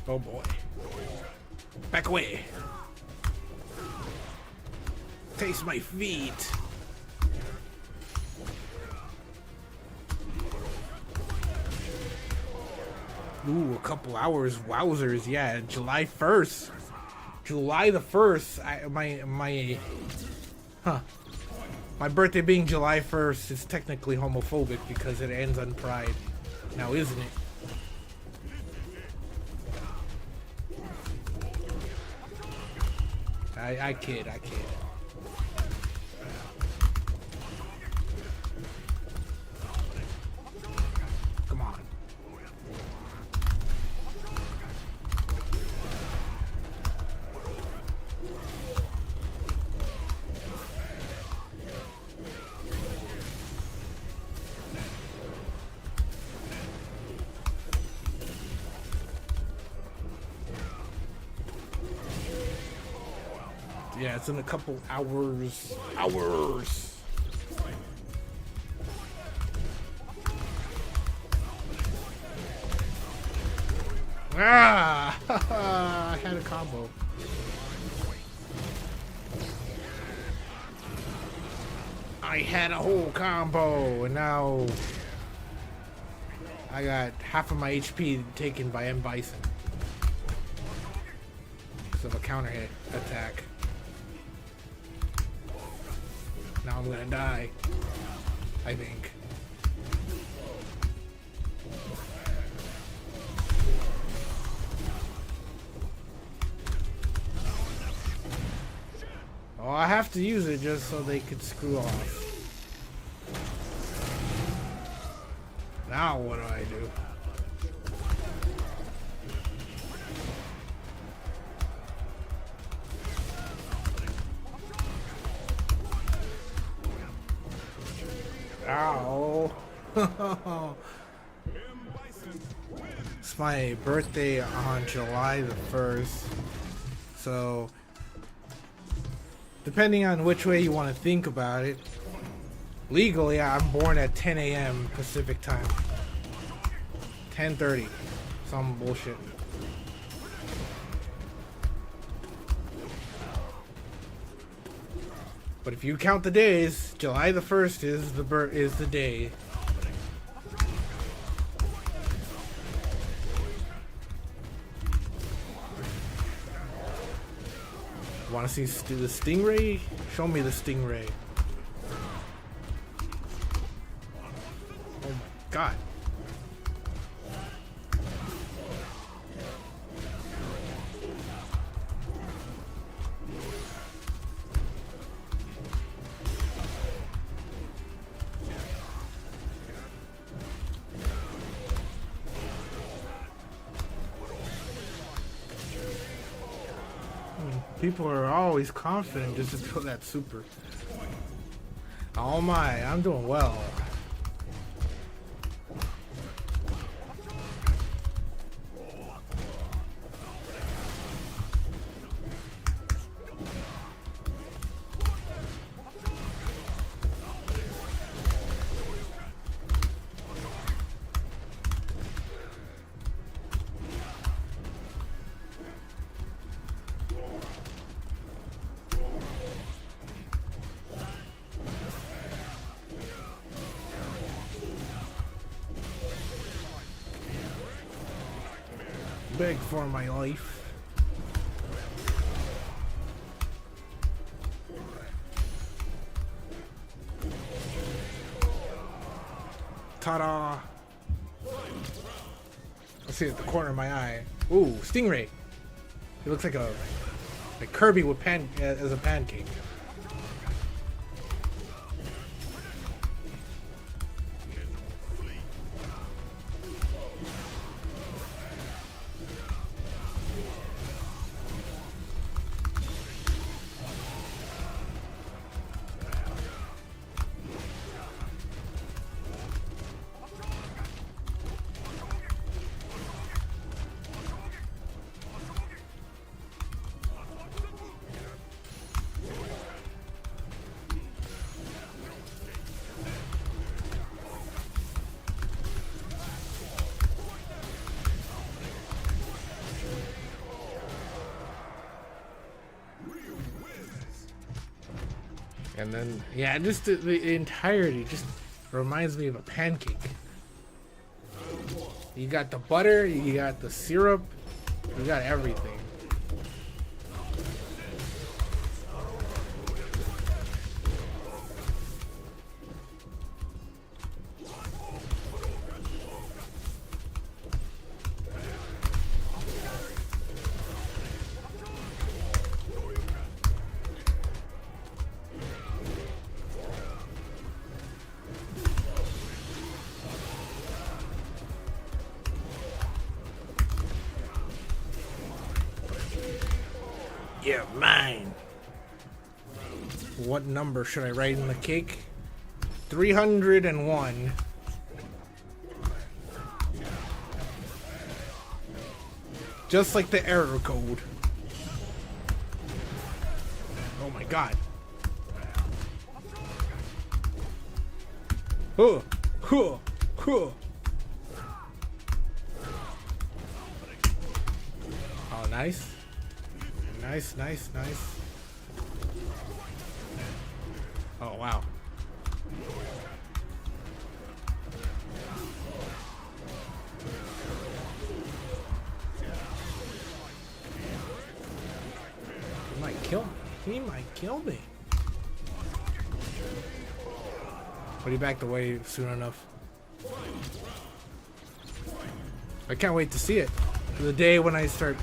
Oh boy. Back away. Taste my feet. Ooh, a couple hours. Wowzers. Yeah, July 1st. July the 1st. My birthday being July 1st is technically homophobic because it ends on Pride. Now, isn't it? I kid. Come on. Yeah, it's in a couple hours. Ah! I had a combo. I had a whole combo, and now I got half of my HP taken by M. Bison. So a counter hit attack. Now I'm gonna die, I think. Oh, I have to use it just so they could screw off. Now what do I do? Ow. It's my birthday on July the 1st. So, depending on which way you want to think about it, legally I'm born at 10 a.m. Pacific time. 10:30. Some bullshit. But if you count the days, July the 1st is the day. Want to see the stingray? Show me the stingray. Oh my god. People are always confident just to throw that super. Oh my, I'm doing well. Beg for my life. Ta-da! I see it at the corner of my eye. Ooh, stingray. It looks like Kirby with as a pancake. And then, yeah, just the entirety just reminds me of a pancake. You got the butter, you got the syrup, you got everything. Yeah, mine. What number should I write in the cake? 301. Just like the error code. Oh my god. Oh, oh, oh. Oh, nice. Nice, nice, nice. Oh, wow. He might kill me. He might kill me. But he backed away soon enough. I can't wait to see it. The day when I start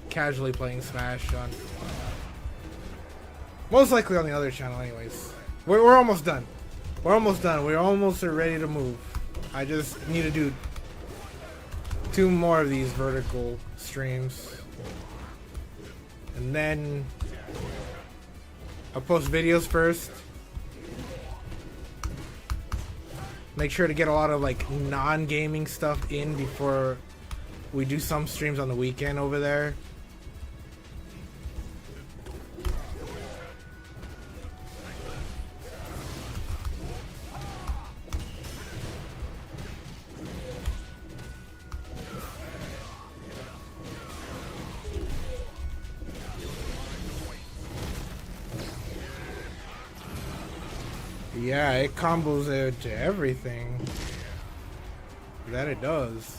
casually playing Smash on, most likely on the other channel anyways. We're almost done. We're almost done. We're almost ready to move. I just need to do 2 more of these vertical streams. And then I'll post videos first. Make sure to get a lot of like non-gaming stuff in before we do some streams on the weekend over there. Yeah, it combos it to everything. That it does.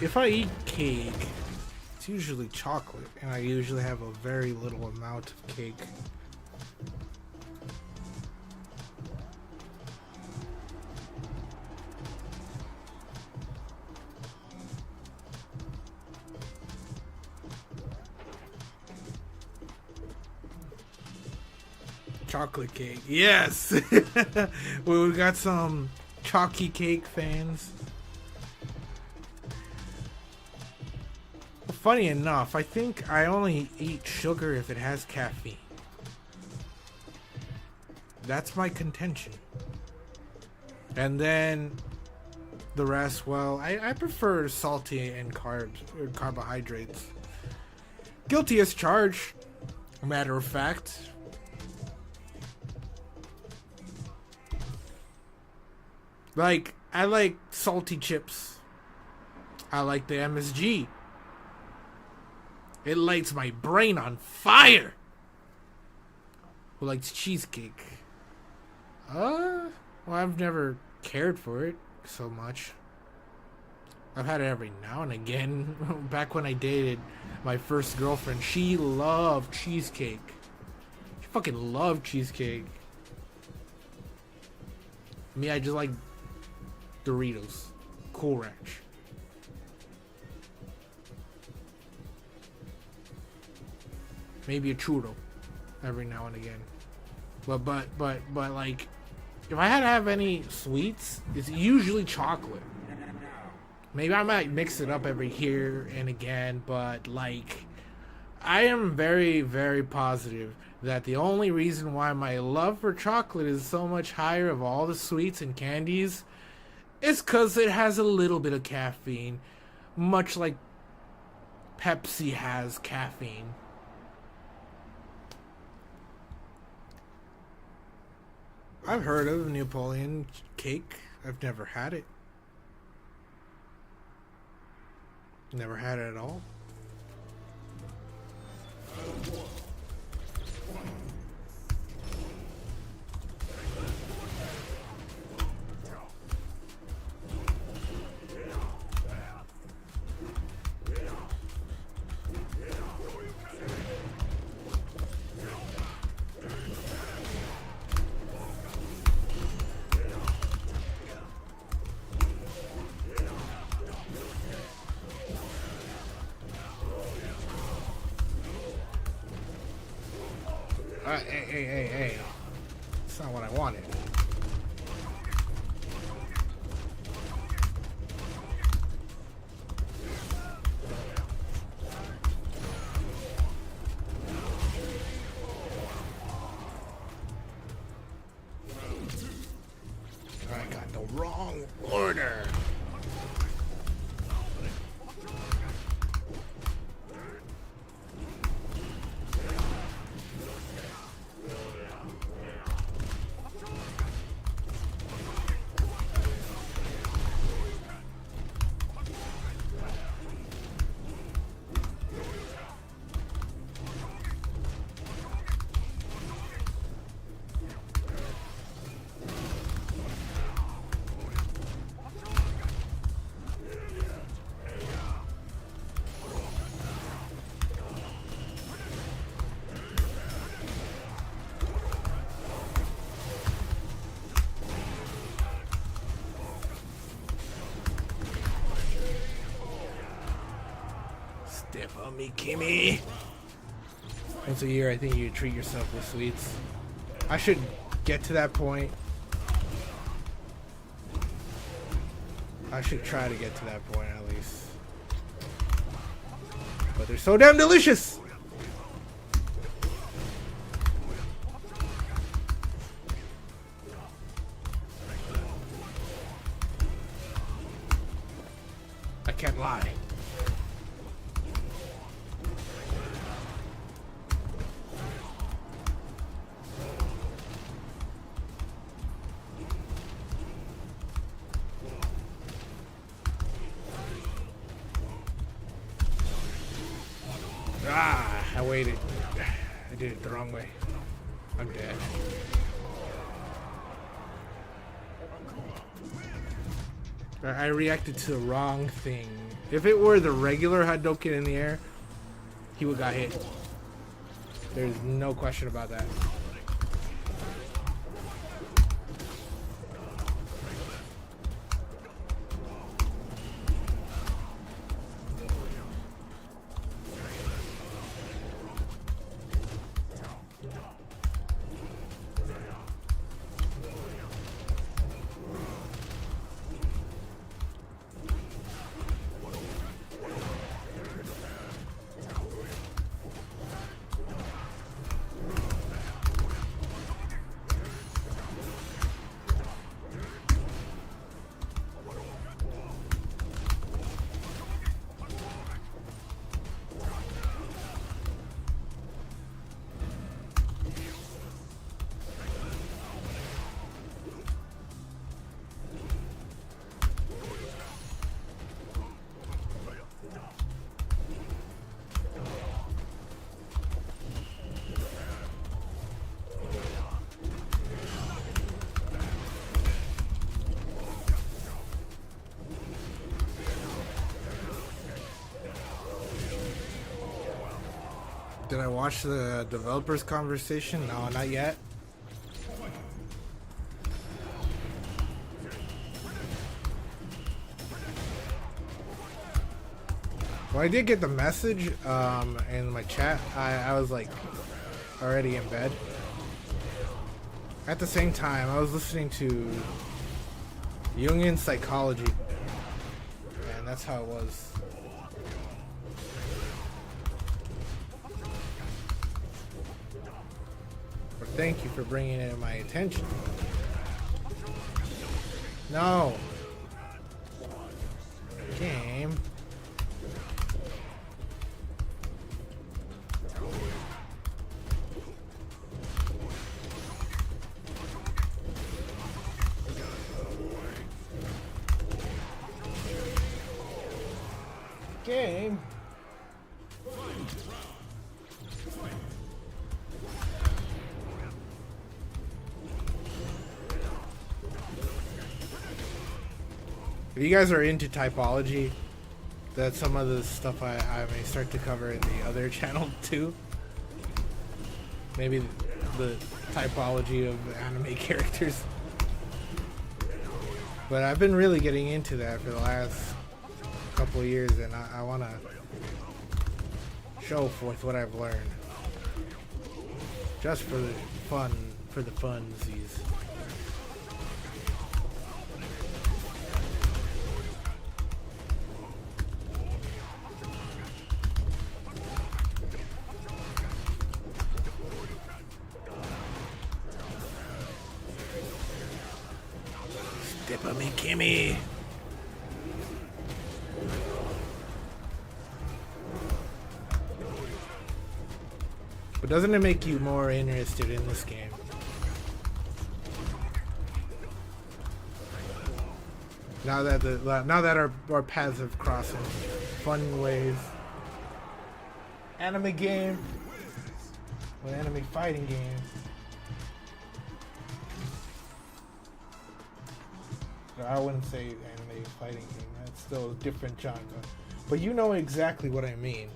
If I eat cake, it's usually chocolate, and I usually have a very little amount of cake. Chocolate cake, yes. We got some chalky cake fans. Funny enough, I think I only eat sugar if it has caffeine. That's my contention. And then the rest, well, I prefer salty and carbs or carbohydrates. Guilty as charged, matter of fact. Like, I like salty chips. I like the MSG. It lights my brain on fire. Who likes cheesecake? Well, I've never cared for it so much. I've had it every now and again. Back when I dated my first girlfriend, she loved cheesecake. She fucking loved cheesecake. Me, I just like Doritos, Cool Ranch. Maybe a churro every now and again. But like, if I had to have any sweets, it's usually chocolate. Maybe I might mix it up every here and again, but like, I am very, very positive that the only reason why my love for chocolate is so much higher of all the sweets and candies is because it has a little bit of caffeine, much like Pepsi has caffeine. I've heard of Napoleon cake. I've never had it. Never had it at all. Hey. That's not what I wanted. I got the wrong order. Step on me, Kimmy. Once a year, I think you treat yourself with sweets. I should get to that point. I should try to get to that point at least. But they're so damn delicious! I can't lie. I waited. I did it the wrong way. I'm dead. I reacted to the wrong thing. If it were the regular Hadouken in the air, he would got hit. There's no question about that. Did I watch the developers' conversation? No, not yet. Well, I did get the message in my chat. I was like already in bed. At the same time, I was listening to Jungian psychology, and that's how it was. But thank you for bringing it to my attention. No. Game. game. If you guys are into typology, that's some of the stuff I may start to cover in the other channel too. Maybe the typology of anime characters. But I've been really getting into that for the last couple of years, and I want to show forth what I've learned. Just for the funsies. Step on me, Kimmy. But doesn't it make you more interested in this game? Now that our paths have crossed in fun ways. Anime game. Well, anime fighting game. I wouldn't say anime fighting game. That's still a different genre. But you know exactly what I mean.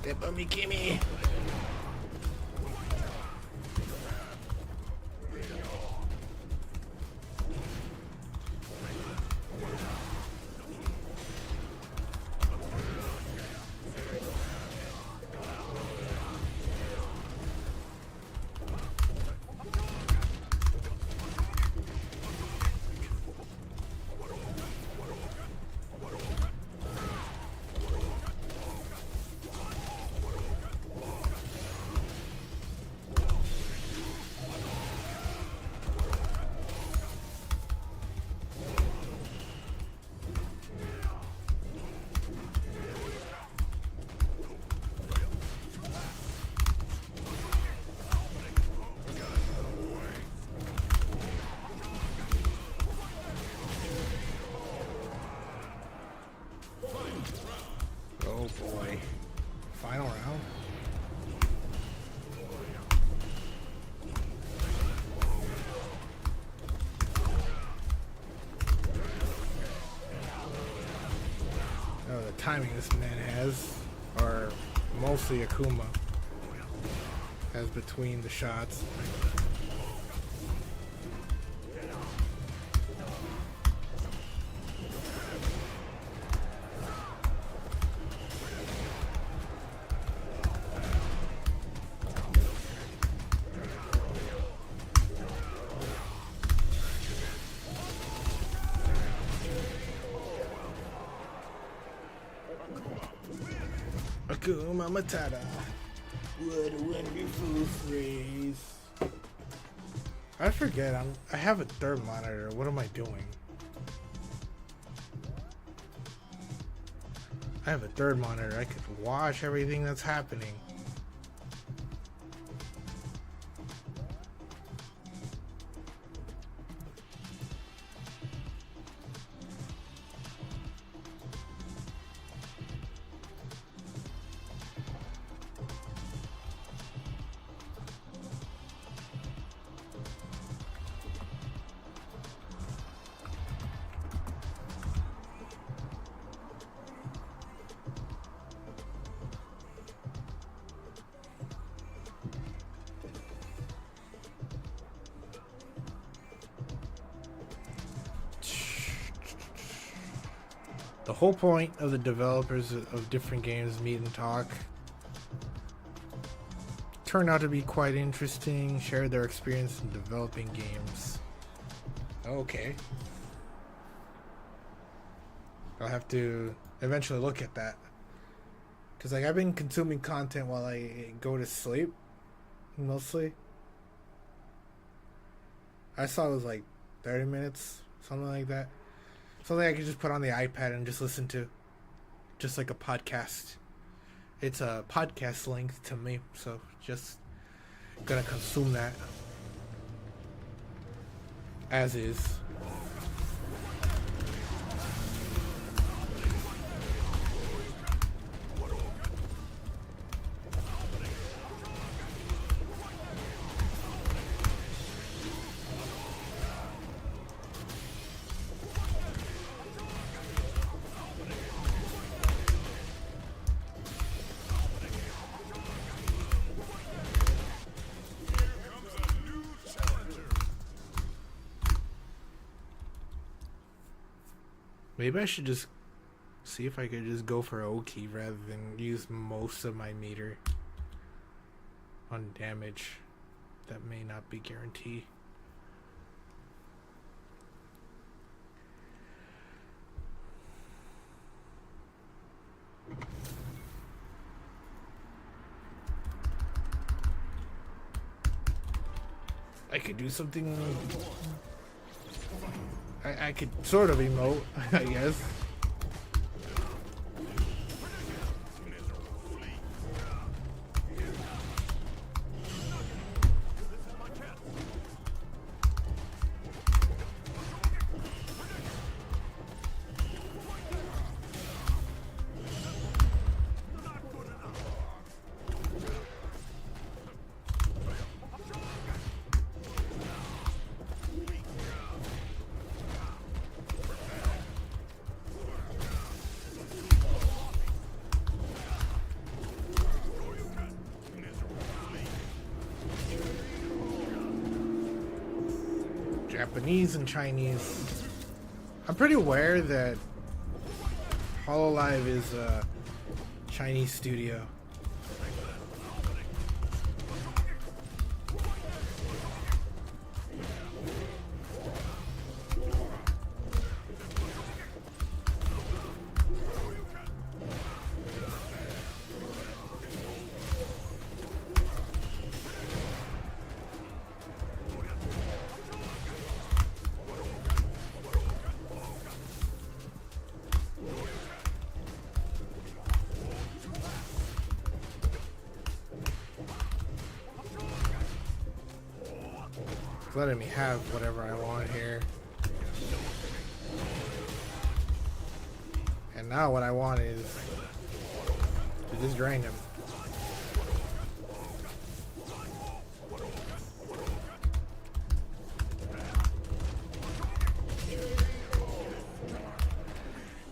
Step on me, Kimmy. Oh boy. Final round. Oh, the timing this man has, or mostly Akuma, has between the shots. Akuma Matata. What a wonderful phrase. I forget, I have a third monitor. What am I doing? I have a third monitor. I could watch everything that's happening. The whole point of the developers of different games meet and talk turned out to be quite interesting. Shared their experience in developing games. Okay. I'll have to eventually look at that. Because like I've been consuming content while I go to sleep. Mostly. I saw it was like 30 minutes. Something like that. Something I could just put on the iPad and just listen to. Just like a podcast. It's a podcast length to me. So just gonna consume that. As is. Maybe I should just see if I could just go for Oki rather than use most of my meter on damage. That may not be guaranteed. I could do something. I could sort of emote, I guess. Japanese and Chinese. I'm pretty aware that Hololive is a Chinese studio. Letting me have whatever I want here. And now what I want is to just drain him.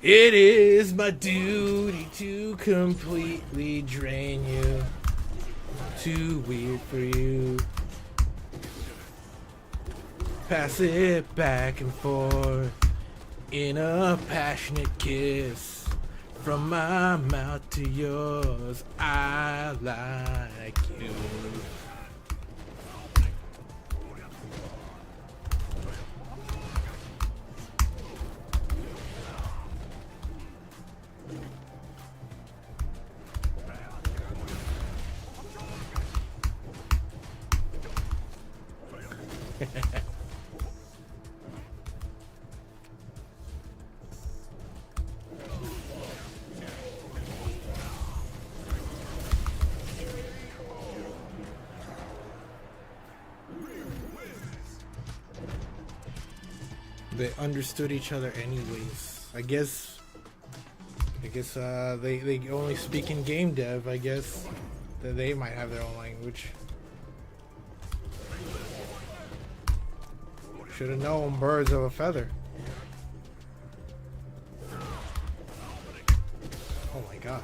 It is my duty to completely drain you. Too weird for you. Pass it back and forth in a passionate kiss. From my mouth to yours, I like you. They understood each other anyways. I guess they only speak in game dev, I guess. That they might have their own language. Should have known birds of a feather. Oh my gosh.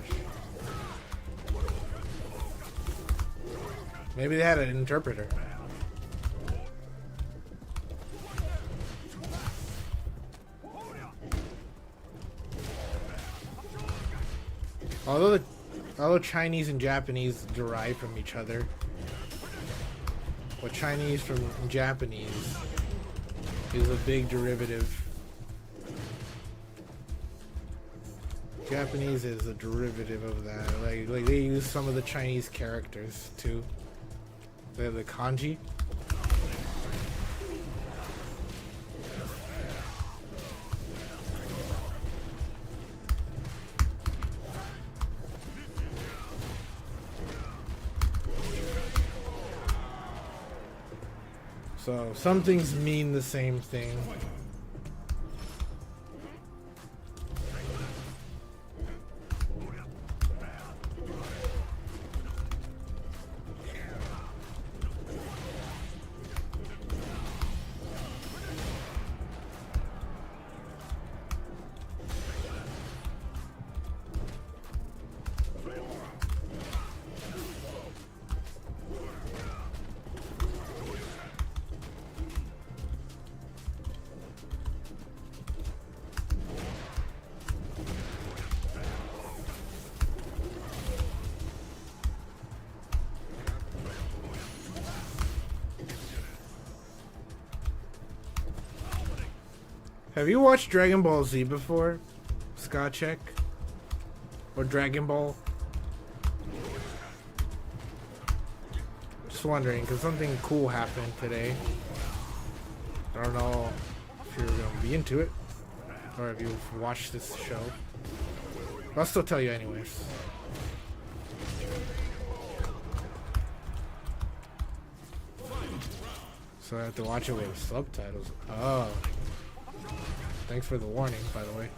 Maybe they had an interpreter. Although Chinese and Japanese derive from each other, But Chinese from Japanese is a big derivative. Japanese is a derivative of that. Like they use some of the Chinese characters too. They have the kanji. So some things mean the same thing. Have you watched Dragon Ball Z before, Scotcheck? Or Dragon Ball? Just wondering, because something cool happened today. I don't know if you're going to be into it, or if you've watched this show. But I'll still tell you anyways. So I have to watch it with subtitles. Oh. Thanks for the warning, by the way.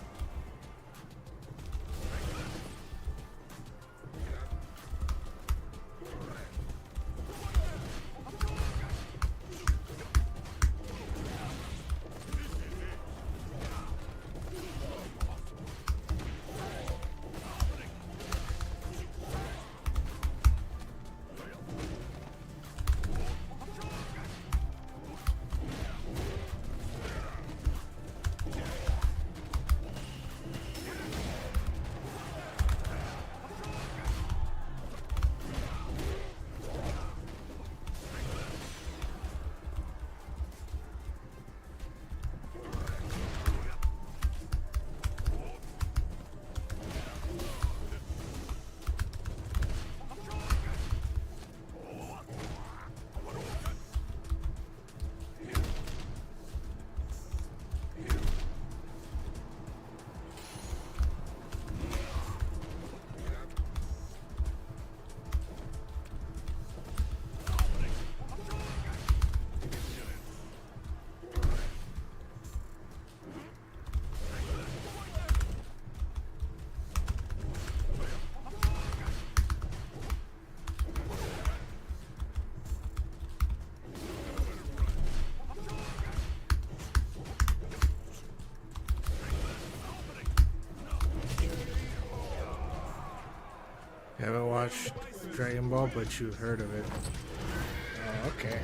Haven't watched Dragon Ball, but you've heard of it. Oh, okay.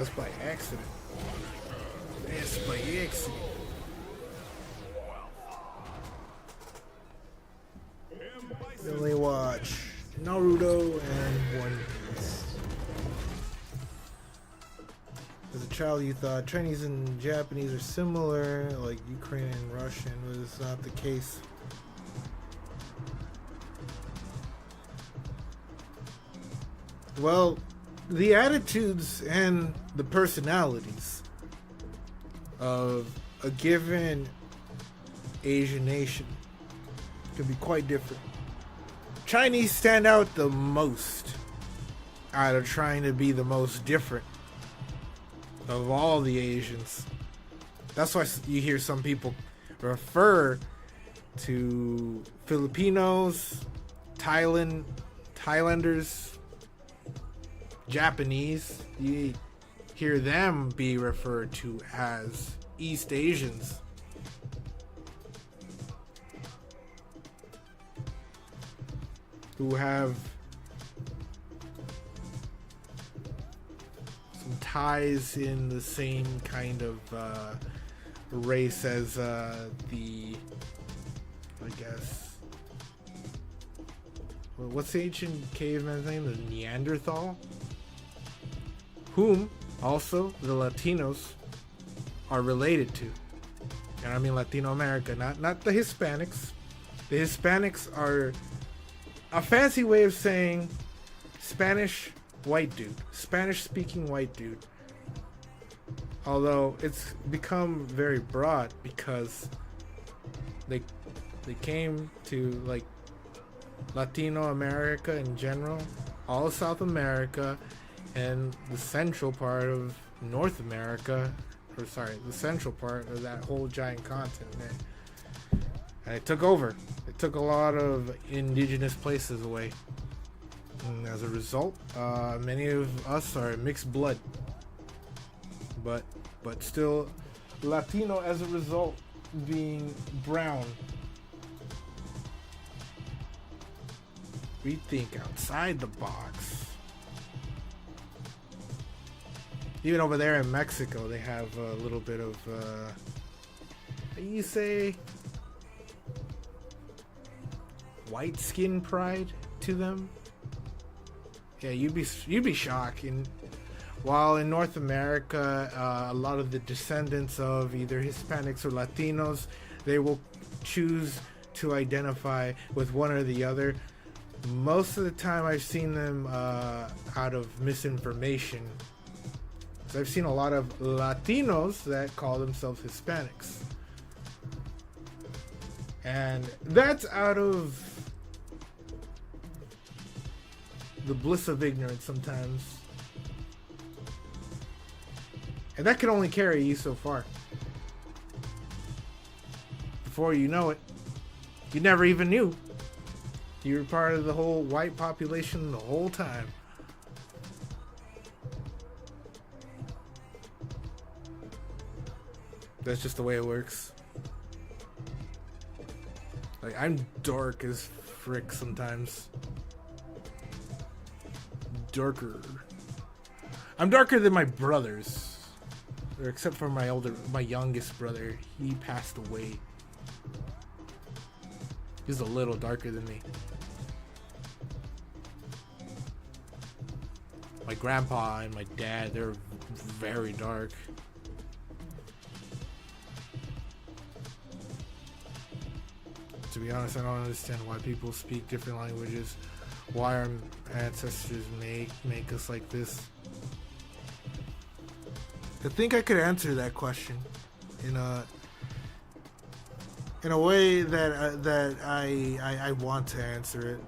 That's by accident. That's by accident. You only watch Naruto and One Piece. As a child, you thought Chinese and Japanese are similar, like Ukrainian and Russian, but it's not the case. Well, the attitudes and the personalities of a given Asian nation can be quite different. Chinese stand out the most out of trying to be the most different of all the Asians. That's why you hear some people refer to Filipinos, Thailanders, Japanese. You hear them be referred to as East Asians. Who have some ties in the same kind of race as I guess, what's the ancient caveman's name? The Neanderthal? Whom also the Latinos are related to. And I mean Latino America, not the Hispanics. The Hispanics are a fancy way of saying Spanish white dude. Spanish speaking white dude. Although it's become very broad because they came to like Latino America in general, all of South America, and the central part of North America, or sorry, the central part of that whole giant continent. And it took over. It took a lot of indigenous places away. And as a result, many of us are mixed blood. But still Latino as a result, being brown. We think outside the box. Even over there in Mexico, they have a little bit of, you say, white skin pride to them. Yeah, you'd be shocked. While in North America, a lot of the descendants of either Hispanics or Latinos, they will choose to identify with one or the other. Most of the time, I've seen them out of misinformation. So I've seen a lot of Latinos that call themselves Hispanics. And that's out of the bliss of ignorance sometimes. And that can only carry you so far. Before you know it, you never even knew. You were part of the whole white population the whole time. That's just the way it works. Like, I'm dark as frick sometimes. Darker. I'm darker than my brothers. Or except for my youngest brother. He passed away. He's a little darker than me. My grandpa and my dad, they're very dark. To be honest, I don't understand why people speak different languages. Why our ancestors make us like this. I think I could answer that question in a way that I want to answer it.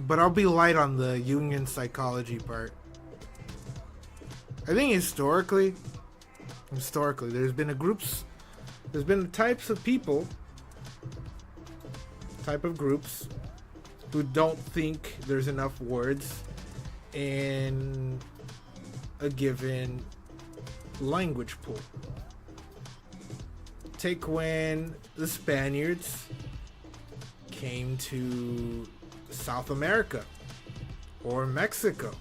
But I'll be light on the Jungian psychology part. I think historically, there's been types of people, type of groups, who don't think there's enough words in a given language pool. Take when the Spaniards came to South America. or Mexico.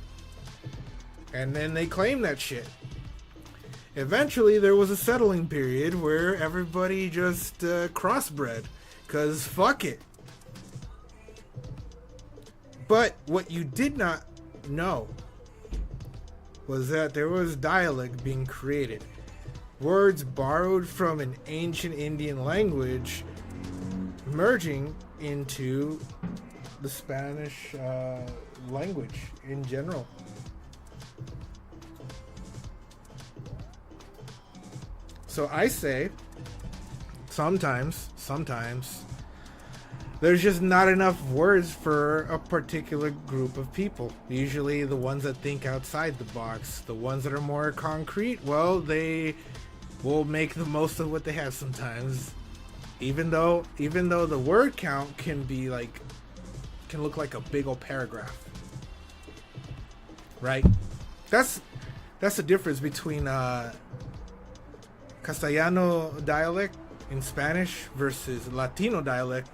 And then they claimed that shit. Eventually, there was a settling period where everybody just crossbred. Because fuck it. But what you did not know was that there was dialect being created. Words borrowed from an ancient Indian language merging into the Spanish language in general. So I say, sometimes, there's just not enough words for a particular group of people. Usually the ones that think outside the box. The ones that are more concrete, well, they will make the most of what they have sometimes. Even though the word count can look like a big old paragraph. Right? That's the difference between Castellano dialect in Spanish versus Latino dialect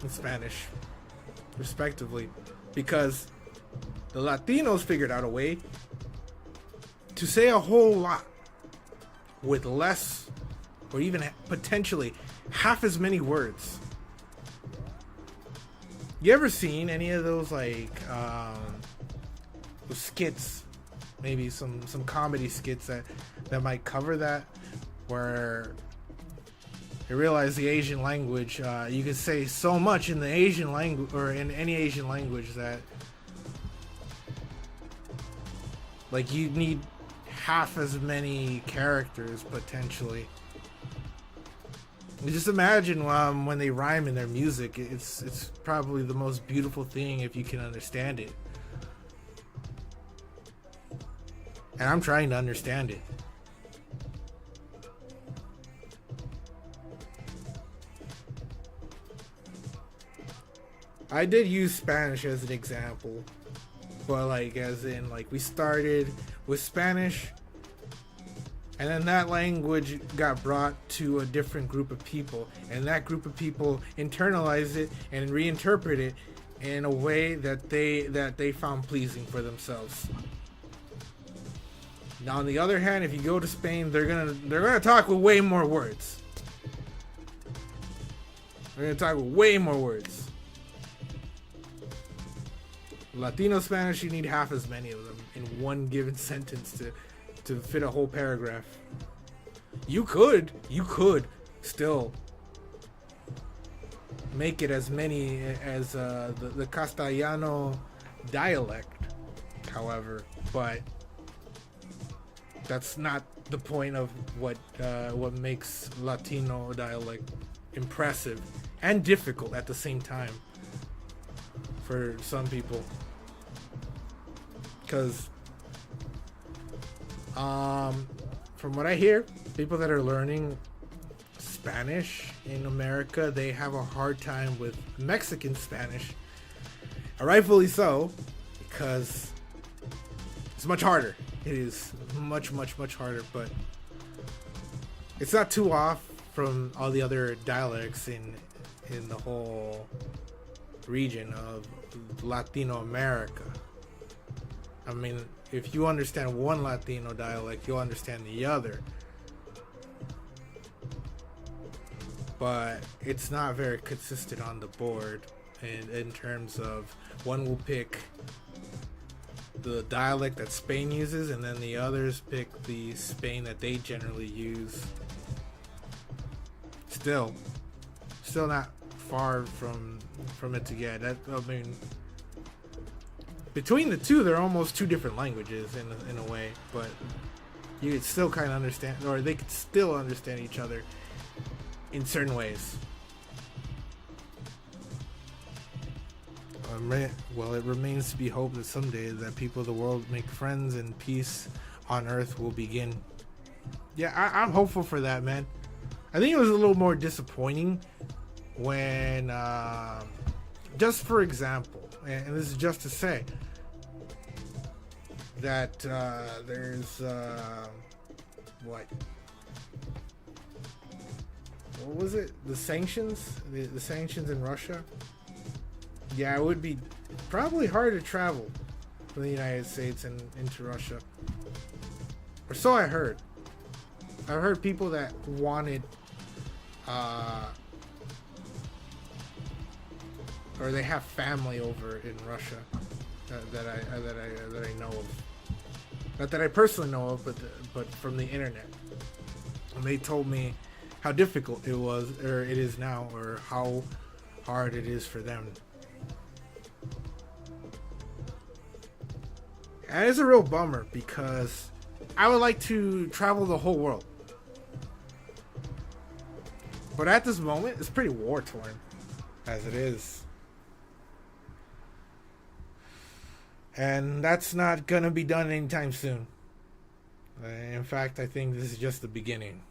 in Spanish, respectively, because the Latinos figured out a way to say a whole lot with less, or even potentially half as many words. You ever seen any of those those skits? Maybe some comedy skits that might cover that, where you realize the Asian language, you can say so much in the Asian language, or in any Asian language, that like you need half as many characters potentially. You just imagine when they rhyme in their music, it's probably the most beautiful thing if you can understand it. And I'm trying to understand it. I did use Spanish as an example, but we started with Spanish, and then that language got brought to a different group of people, and that group of people internalized it and reinterpret it in a way that they found pleasing for themselves. Now, on the other hand, if you go to Spain, they're gonna talk with way more words. They're gonna talk with way more words. Latino Spanish, you need half as many of them in one given sentence to fit a whole paragraph. You could still make it as many as the Castellano dialect, however, but that's not the point of what makes Latino dialect impressive and difficult at the same time for some people. Because from what I hear, people that are learning Spanish in America, they have a hard time with Mexican Spanish, and rightfully so, because it's much harder. It is much harder, but it's not too off from all the other dialects in the whole region of Latino America. I mean, if you understand one Latino dialect, you'll understand the other. But it's not very consistent on the board in terms of one will pick the dialect that Spain uses, and then the others pick the Spain that they generally use. Still not far from it to get. Between the two, they're almost two different languages in a way, but you could still kind of understand, or they could still understand each other in certain ways. Well, it remains to be hoped that someday that people of the world make friends and peace on Earth will begin. Yeah, I'm hopeful for that, man. I think it was a little more disappointing when, just for example, and this is just to say that there's what was it? The sanctions in Russia. Yeah, it would be Probably hard to travel from the United States and into Russia. Or so I heard. I've heard people that wanted, or they have family over in Russia that I know of. Not that I personally know of, but from the internet. And they told me how difficult it was, or it is now, or how hard it is for them. And it's a real bummer because I would like to travel the whole world. But at this moment, it's pretty war-torn, as it is. And that's not gonna be done anytime soon. In fact, I think this is just the beginning.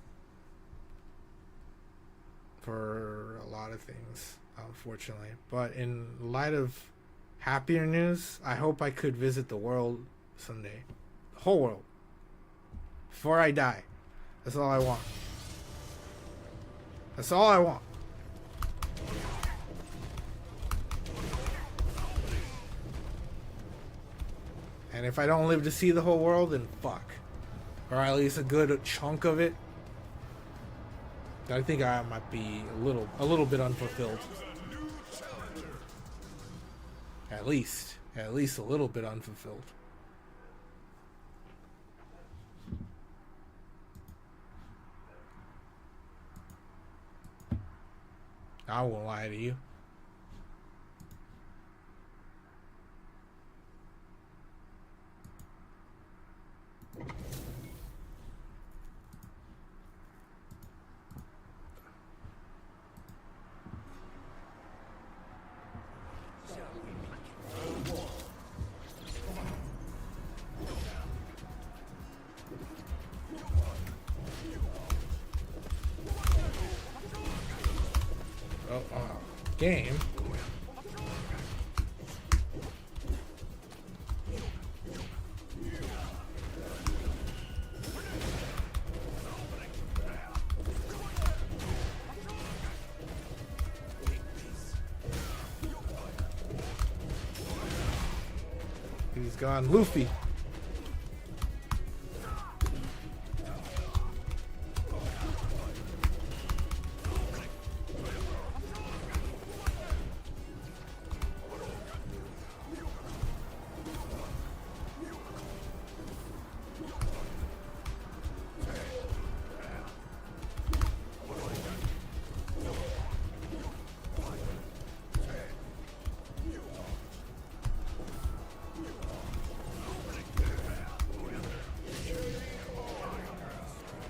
For a lot of things, unfortunately. But in light of happier news, I hope I could visit the world someday. The whole world. Before I die. That's all I want. That's all I want. And if I don't live to see the whole world, then fuck. Or at least a good chunk of it. I think I might be a little bit unfulfilled. At least a little bit unfulfilled. I won't lie to you. Game. He's gone Luffy.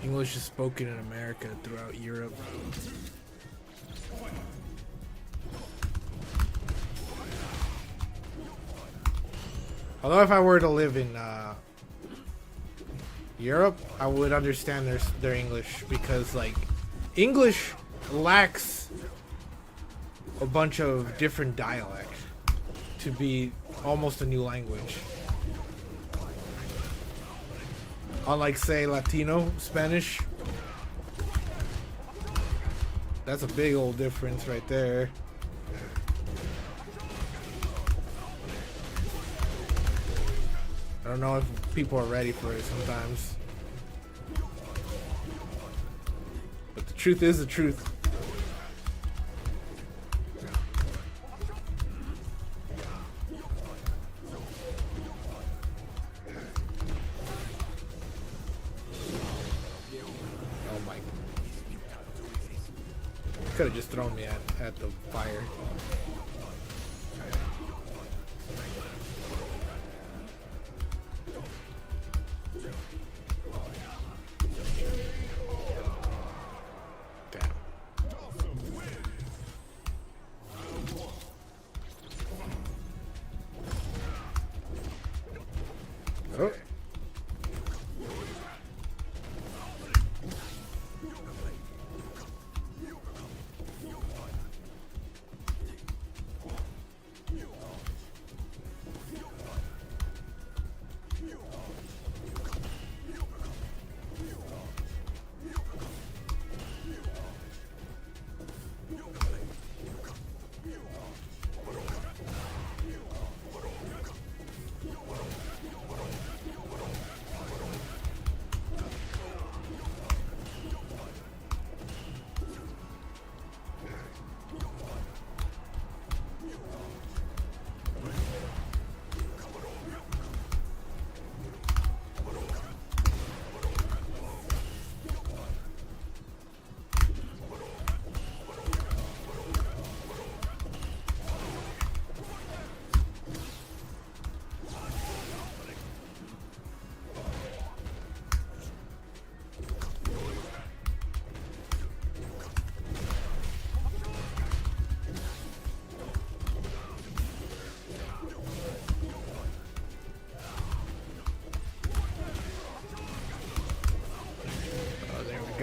English is spoken in America throughout Europe. Although if I were to live in Europe, I would understand their English because like English lacks a bunch of different dialects to be almost a new language. Unlike, say, Latino Spanish. That's a big old difference right there. I don't know if people are ready for it sometimes. But the truth is the truth. Could have just thrown me at the fire. Damn. Oh.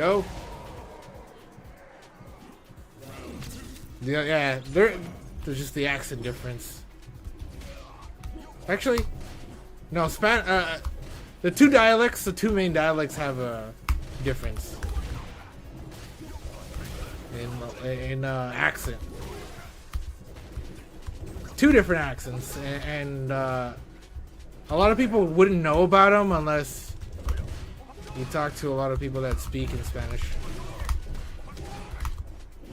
go. Yeah, there's just the accent difference. Actually, no, the two main dialects have a difference in accent. Two different accents, and a lot of people wouldn't know about them unless you talk to a lot of people that speak in Spanish,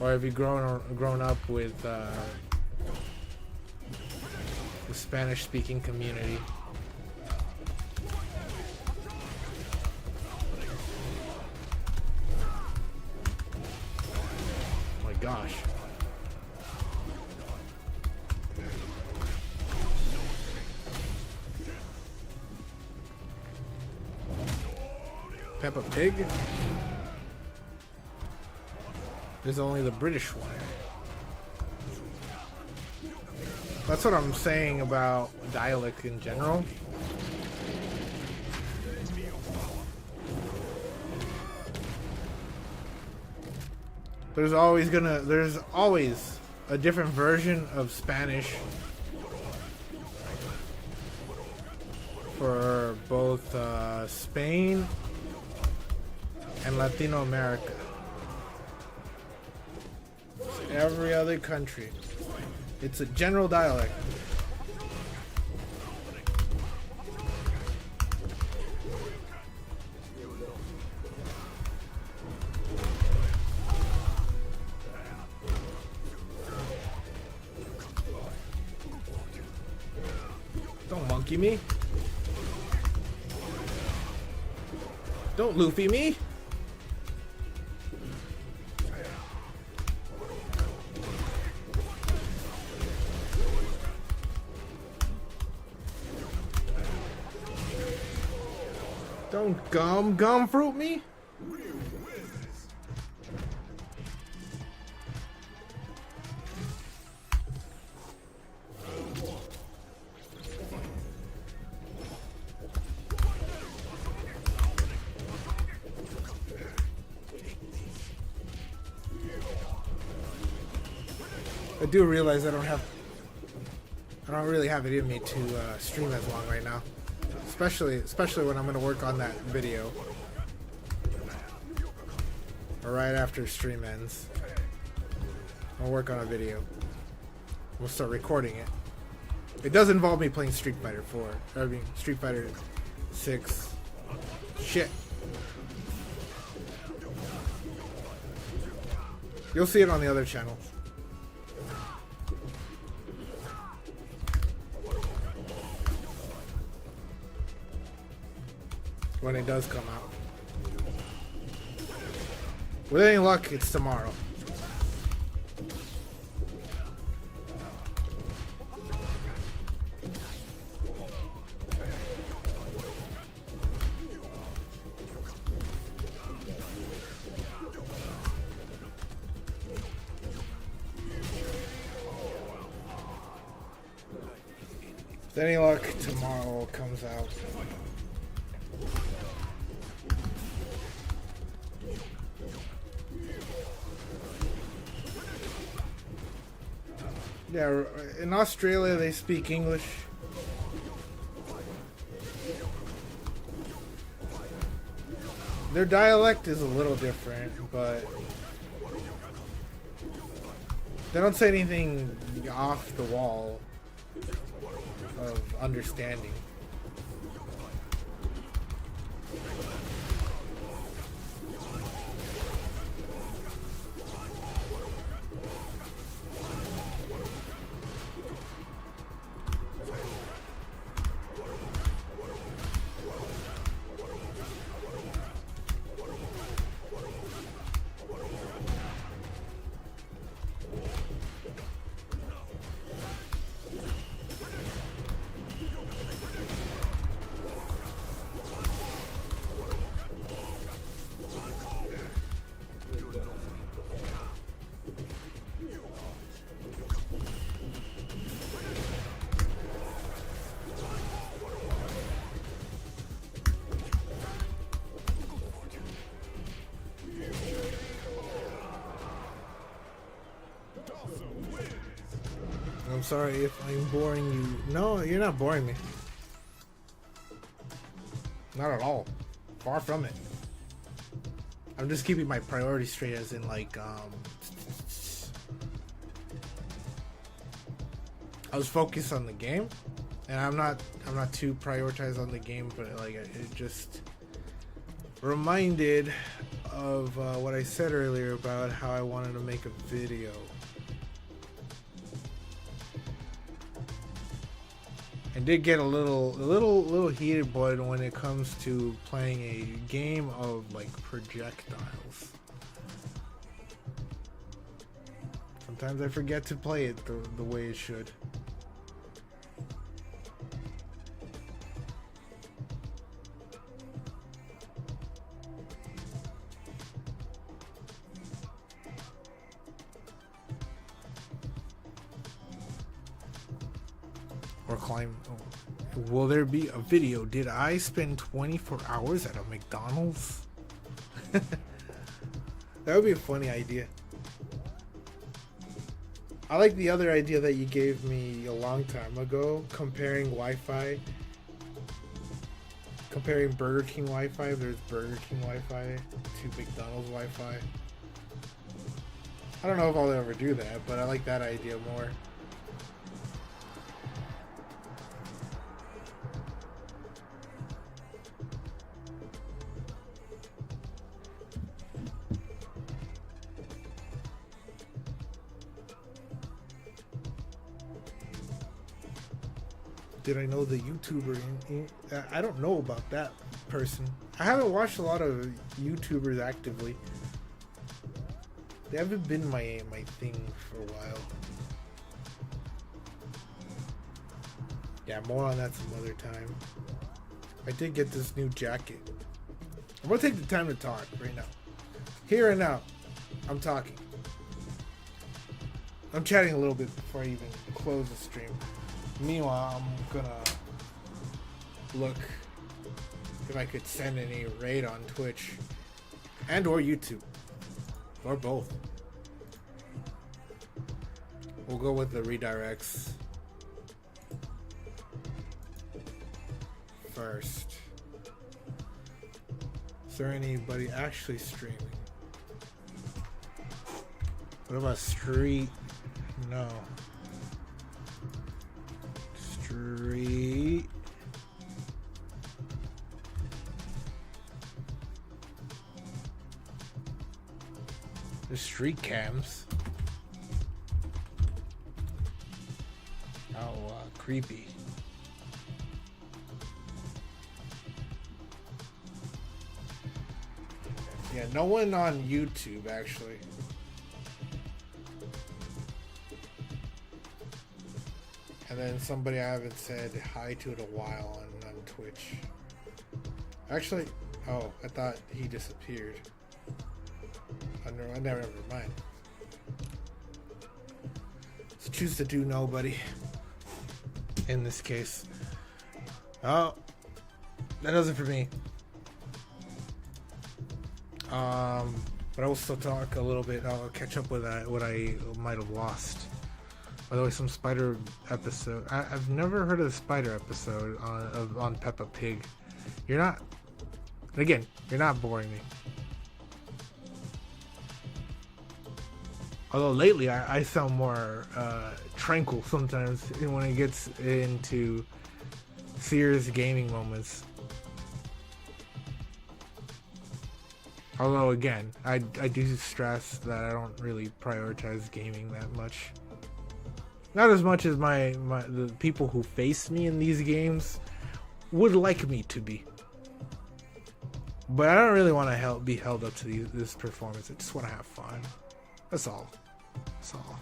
or if you've grown up with the Spanish-speaking community. Oh my gosh. Peppa Pig? There's only the British one. That's what I'm saying about dialect in general. There's always a different version of Spanish for both Spain and Latino America. Every other country. It's a general dialect. Don't monkey me. Don't Luffy me. Don't gum fruit me. I do realize I don't really have it in me to stream as long right now. Especially when I'm gonna work on that video, or right after stream ends. I'll work on a video. We'll start recording it. It does involve me playing Street Fighter 4. I mean Street Fighter 6. Shit. You'll see it on the other channel. When it does come out. With any luck, it's tomorrow. With any luck, tomorrow comes out. Yeah, in Australia they speak English. Their dialect is a little different, but they don't say anything off the wall of understanding. I'm sorry if I'm boring you. No, you're not boring me. Not at all. Far from it. I'm just keeping my priorities straight, as in like I was focused on the game, and I'm not too prioritized on the game, but like it just reminded of what I said earlier about how I wanted to make a video. I did get a little heated, but when it comes to playing a game of like projectiles, sometimes I forget to play it the way it should. Or climb. Oh. Will there be a video? Did I spend 24 hours at a McDonald's? That would be a funny idea. I like the other idea that you gave me a long time ago, comparing Wi-Fi. Comparing Burger King Wi-Fi. There's Burger King Wi-Fi to McDonald's Wi-Fi. I don't know if I'll ever do that, but I like that idea more. Did I know the YouTuber? I don't know about that person. I haven't watched a lot of YouTubers actively. They haven't been my thing for a while. Yeah, more on that some other time. I did get this new jacket. I'm gonna take the time to talk right now. Here and now, I'm talking. I'm chatting a little bit before I even close the stream. Meanwhile, I'm gonna look if I could send any raid on Twitch and or YouTube, or both. We'll go with the redirects first. Is there anybody actually streaming? What about street? No. Street. There's street cams. How creepy. Yeah, no one on YouTube actually. And then somebody I haven't said hi to in a while on Twitch. Actually, oh, I thought he disappeared. Never mind. So choose to do nobody. In this case. Oh, that does it for me. But I will still talk a little bit. I'll catch up with what I might have lost. By the way, some spider episode. I've never heard of the spider episode on Peppa Pig. You're not. Again, you're not boring me. Although lately I sound more tranquil sometimes when it gets into serious gaming moments. Although again, I do stress that I don't really prioritize gaming that much. Not as much as the people who face me in these games would like me to be. But I don't really want to be held up to this performance. I just want to have fun. That's all. That's all.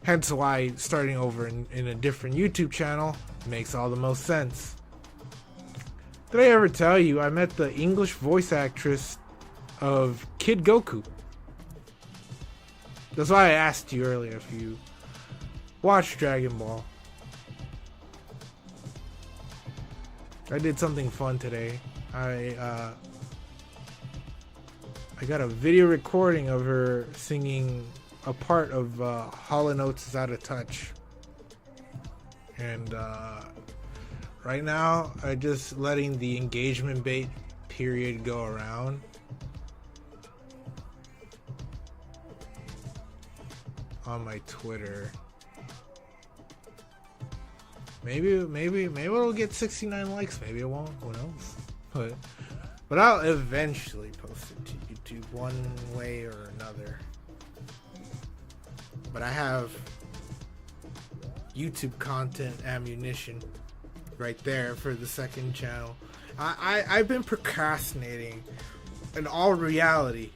Hence why starting over in a different YouTube channel makes all the most sense. Did I ever tell you I met the English voice actress of Kid Goku? That's why I asked you earlier if you watched Dragon Ball. I did something fun today. I got a video recording of her singing a part of Hall & Oates' Out of Touch. And right now, I'm just letting the engagement bait period go around. On my Twitter. Maybe it'll get 69 likes. Maybe it won't. Who knows? But I'll eventually post it to YouTube one way or another. But I have YouTube content ammunition right there for the second channel. I've been procrastinating in all reality.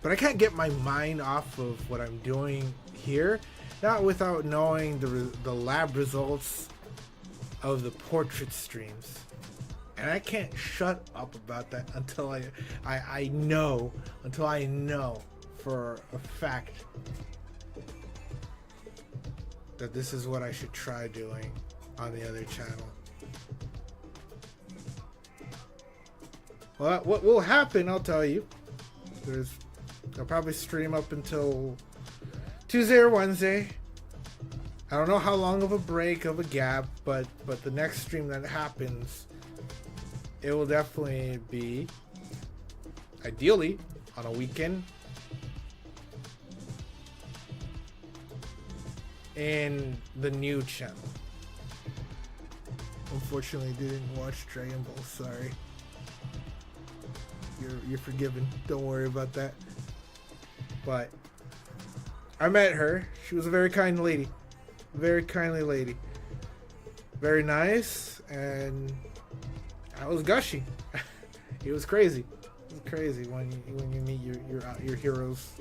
But I can't get my mind off of what I'm doing here, not without knowing the lab results of the portrait streams. And I can't shut up about that until I know for a fact that this is what I should try doing on the other channel. Well, what will happen, I'll tell you. I'll probably stream up until Tuesday or Wednesday. I don't know how long of a break, of a gap, but the next stream that happens, it will definitely be, ideally, on a weekend. In the new channel. Unfortunately, didn't watch Dragon Ball, sorry. You're forgiven. Don't worry about that. But I met her. She was a very kind lady. Very kindly lady. Very nice, and I was gushing. It was crazy. It was crazy when you meet your heroes.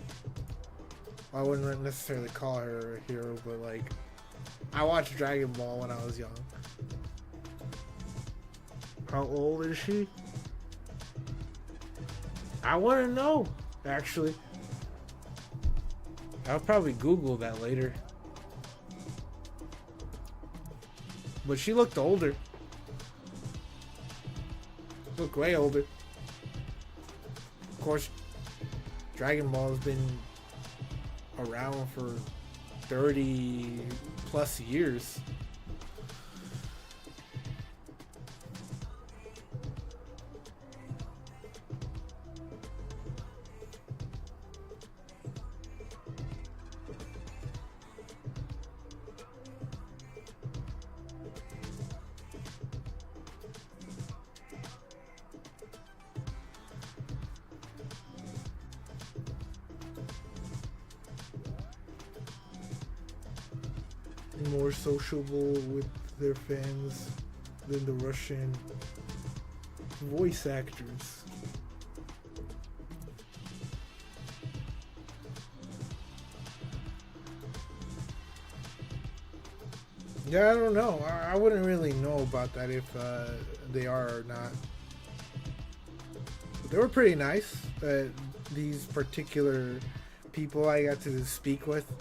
I wouldn't necessarily call her a hero, but like, I watched Dragon Ball when I was young. How old is she? I want to know, actually. I'll probably Google that later. But she looked older. Looked way older. Of course, Dragon Ball has been around for 30 plus years. More sociable with their fans than the Russian voice actors. Yeah, I don't know. I wouldn't really know about that if they are or not. But they were pretty nice. These particular people I got to speak with.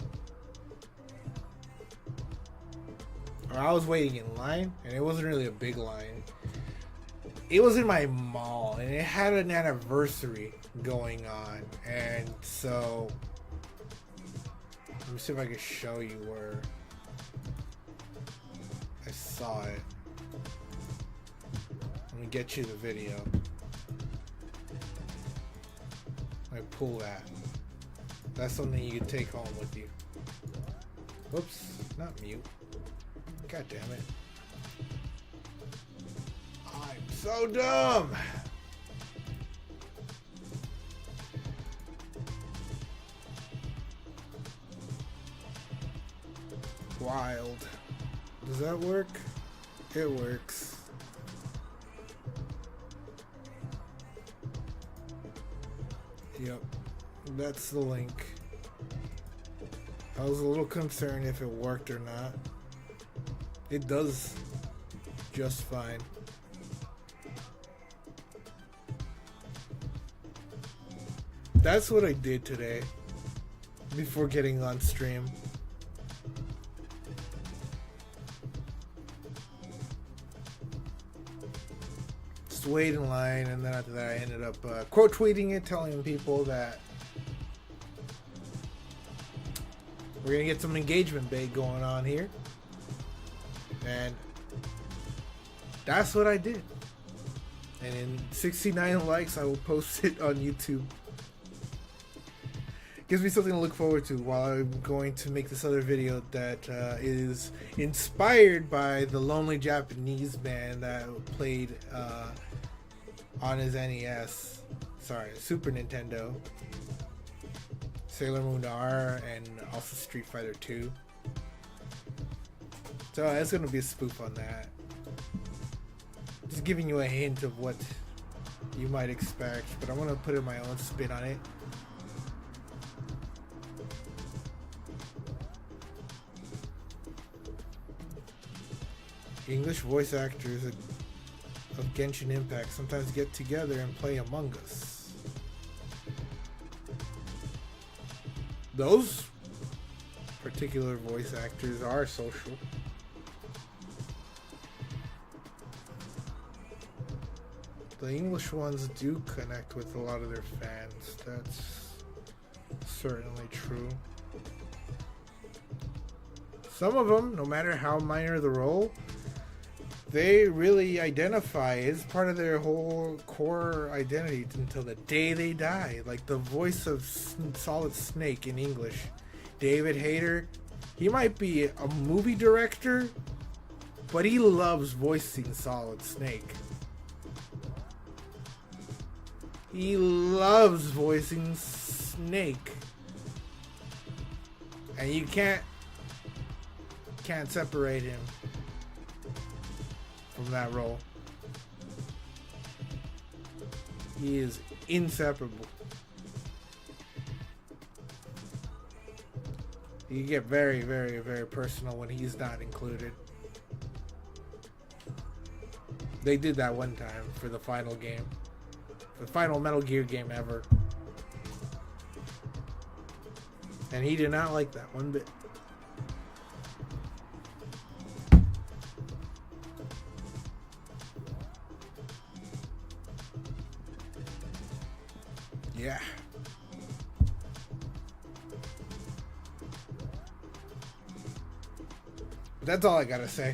I was waiting in line, and it wasn't really a big line. It was in my mall, and it had an anniversary going on, and so let me see if I can show you where I saw it. Let me get you the video. I pull that. That's something you can take home with you. Whoops, not mute. God damn it. I'm so dumb. Wild. Does that work? It works. Yep. That's the link. I was a little concerned if it worked or not. It does just fine. That's what I did today before getting on stream. just wait in line, and then after that I ended up quote tweeting it, telling people that we're gonna get some engagement bait going on here, and that's what I did. And in 69 likes, I will post it on YouTube. Gives me something to look forward to while I'm going to make this other video that is inspired by the Lonely Japanese Man that played on his NES, Super Nintendo, Sailor Moon R, and also Street Fighter 2. So it's going to be a spoof on that. Just giving you a hint of what you might expect, but I'm going to put in my own spin on it. English voice actors of Genshin Impact sometimes get together and play Among Us. Those particular voice actors are social. The English ones do connect with a lot of their fans. That's certainly true. Some of them, no matter how minor the role, they really identify as part of their whole core identity until the day they die. Like the voice of Solid Snake in English, David Hayter. He might be a movie director, but he loves voicing Solid Snake. He loves voicing Snake. And you can't separate him from that role. He is inseparable. You get very, very, very personal when he's not included. They did that one time for the final game. The final Metal Gear game ever. And he did not like that one bit. Yeah. But that's all I gotta say.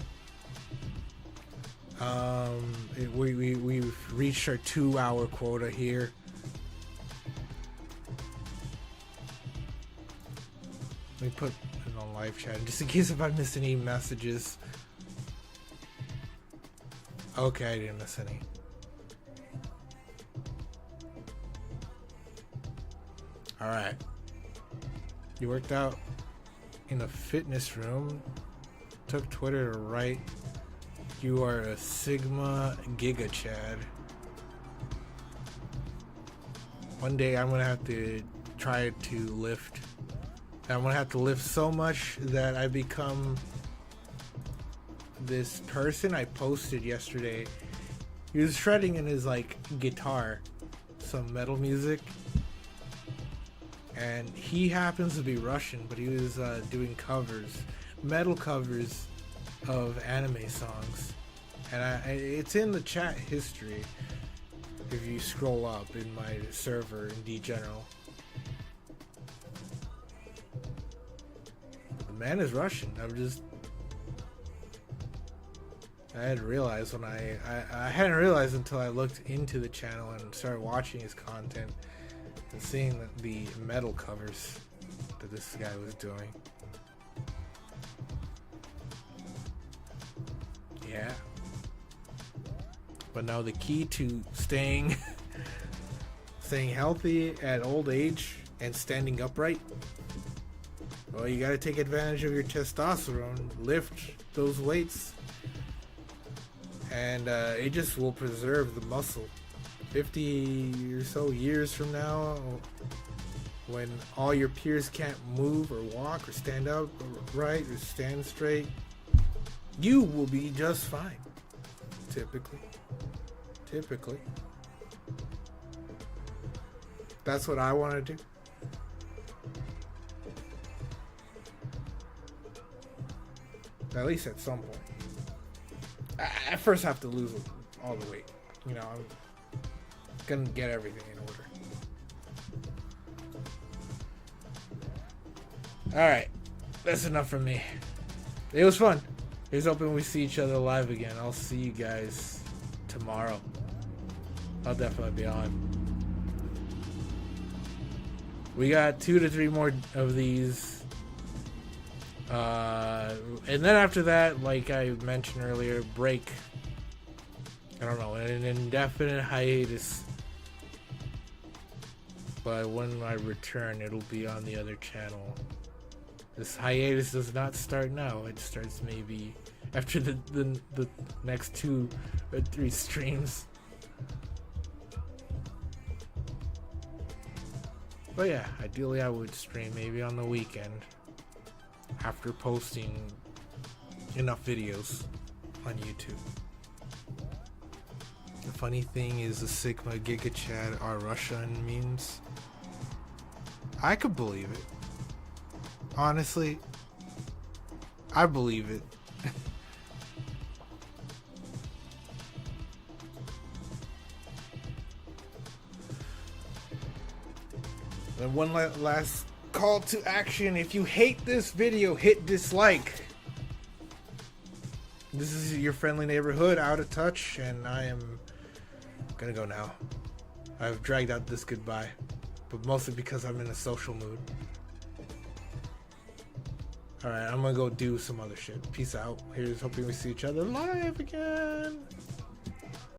We've reached our 2-hour quota here. Let me put it on live chat just in case if I missed any messages. Okay, I didn't miss any. Alright. You worked out in a fitness room. Took Twitter to write. You are a Sigma Giga Chad. One day I'm gonna have to try to lift. I'm gonna have to lift so much that I become this person I posted yesterday. He was shredding in his like guitar, some metal music. And he happens to be Russian, but he was doing covers, metal covers of anime songs. And it's in the chat history if you scroll up in my server in D-General. The man is Russian. I hadn't realized when I hadn't realized until I looked into the channel and started watching his content and seeing the metal covers that this guy was doing. Yeah. But now the key to staying healthy at old age and standing upright, well, you gotta take advantage of your testosterone, lift those weights, and it just will preserve the muscle. 50 or so years from now, when all your peers can't move or walk or stand up right or stand straight, you will be just fine. Typically. That's what I want to do. At least at some point. I first have to lose all the weight. you know, I'm gonna get everything in order. Alright, that's enough from me. It was fun. Here's hoping we see each other live again. I'll see you guys tomorrow. I'll definitely be on. We got 2 to 3 more of these. And then after that, like I mentioned earlier, break. I don't know, an indefinite hiatus. But when I return, it'll be on the other channel. This hiatus does not start now. It starts maybe after the next 2 or 3 streams. But yeah, ideally I would stream maybe on the weekend after posting enough videos on YouTube. The funny thing is the Sigma Giga Chad are Russian memes. I could believe it. Honestly, I believe it. And one last call to action. If you hate this video, hit dislike. This is your friendly neighborhood, Out of Touch, and I am gonna go now. I've dragged out this goodbye, but mostly because I'm in a social mood. Alright, I'm gonna go do some other shit. Peace out. Here's hoping we see each other live again.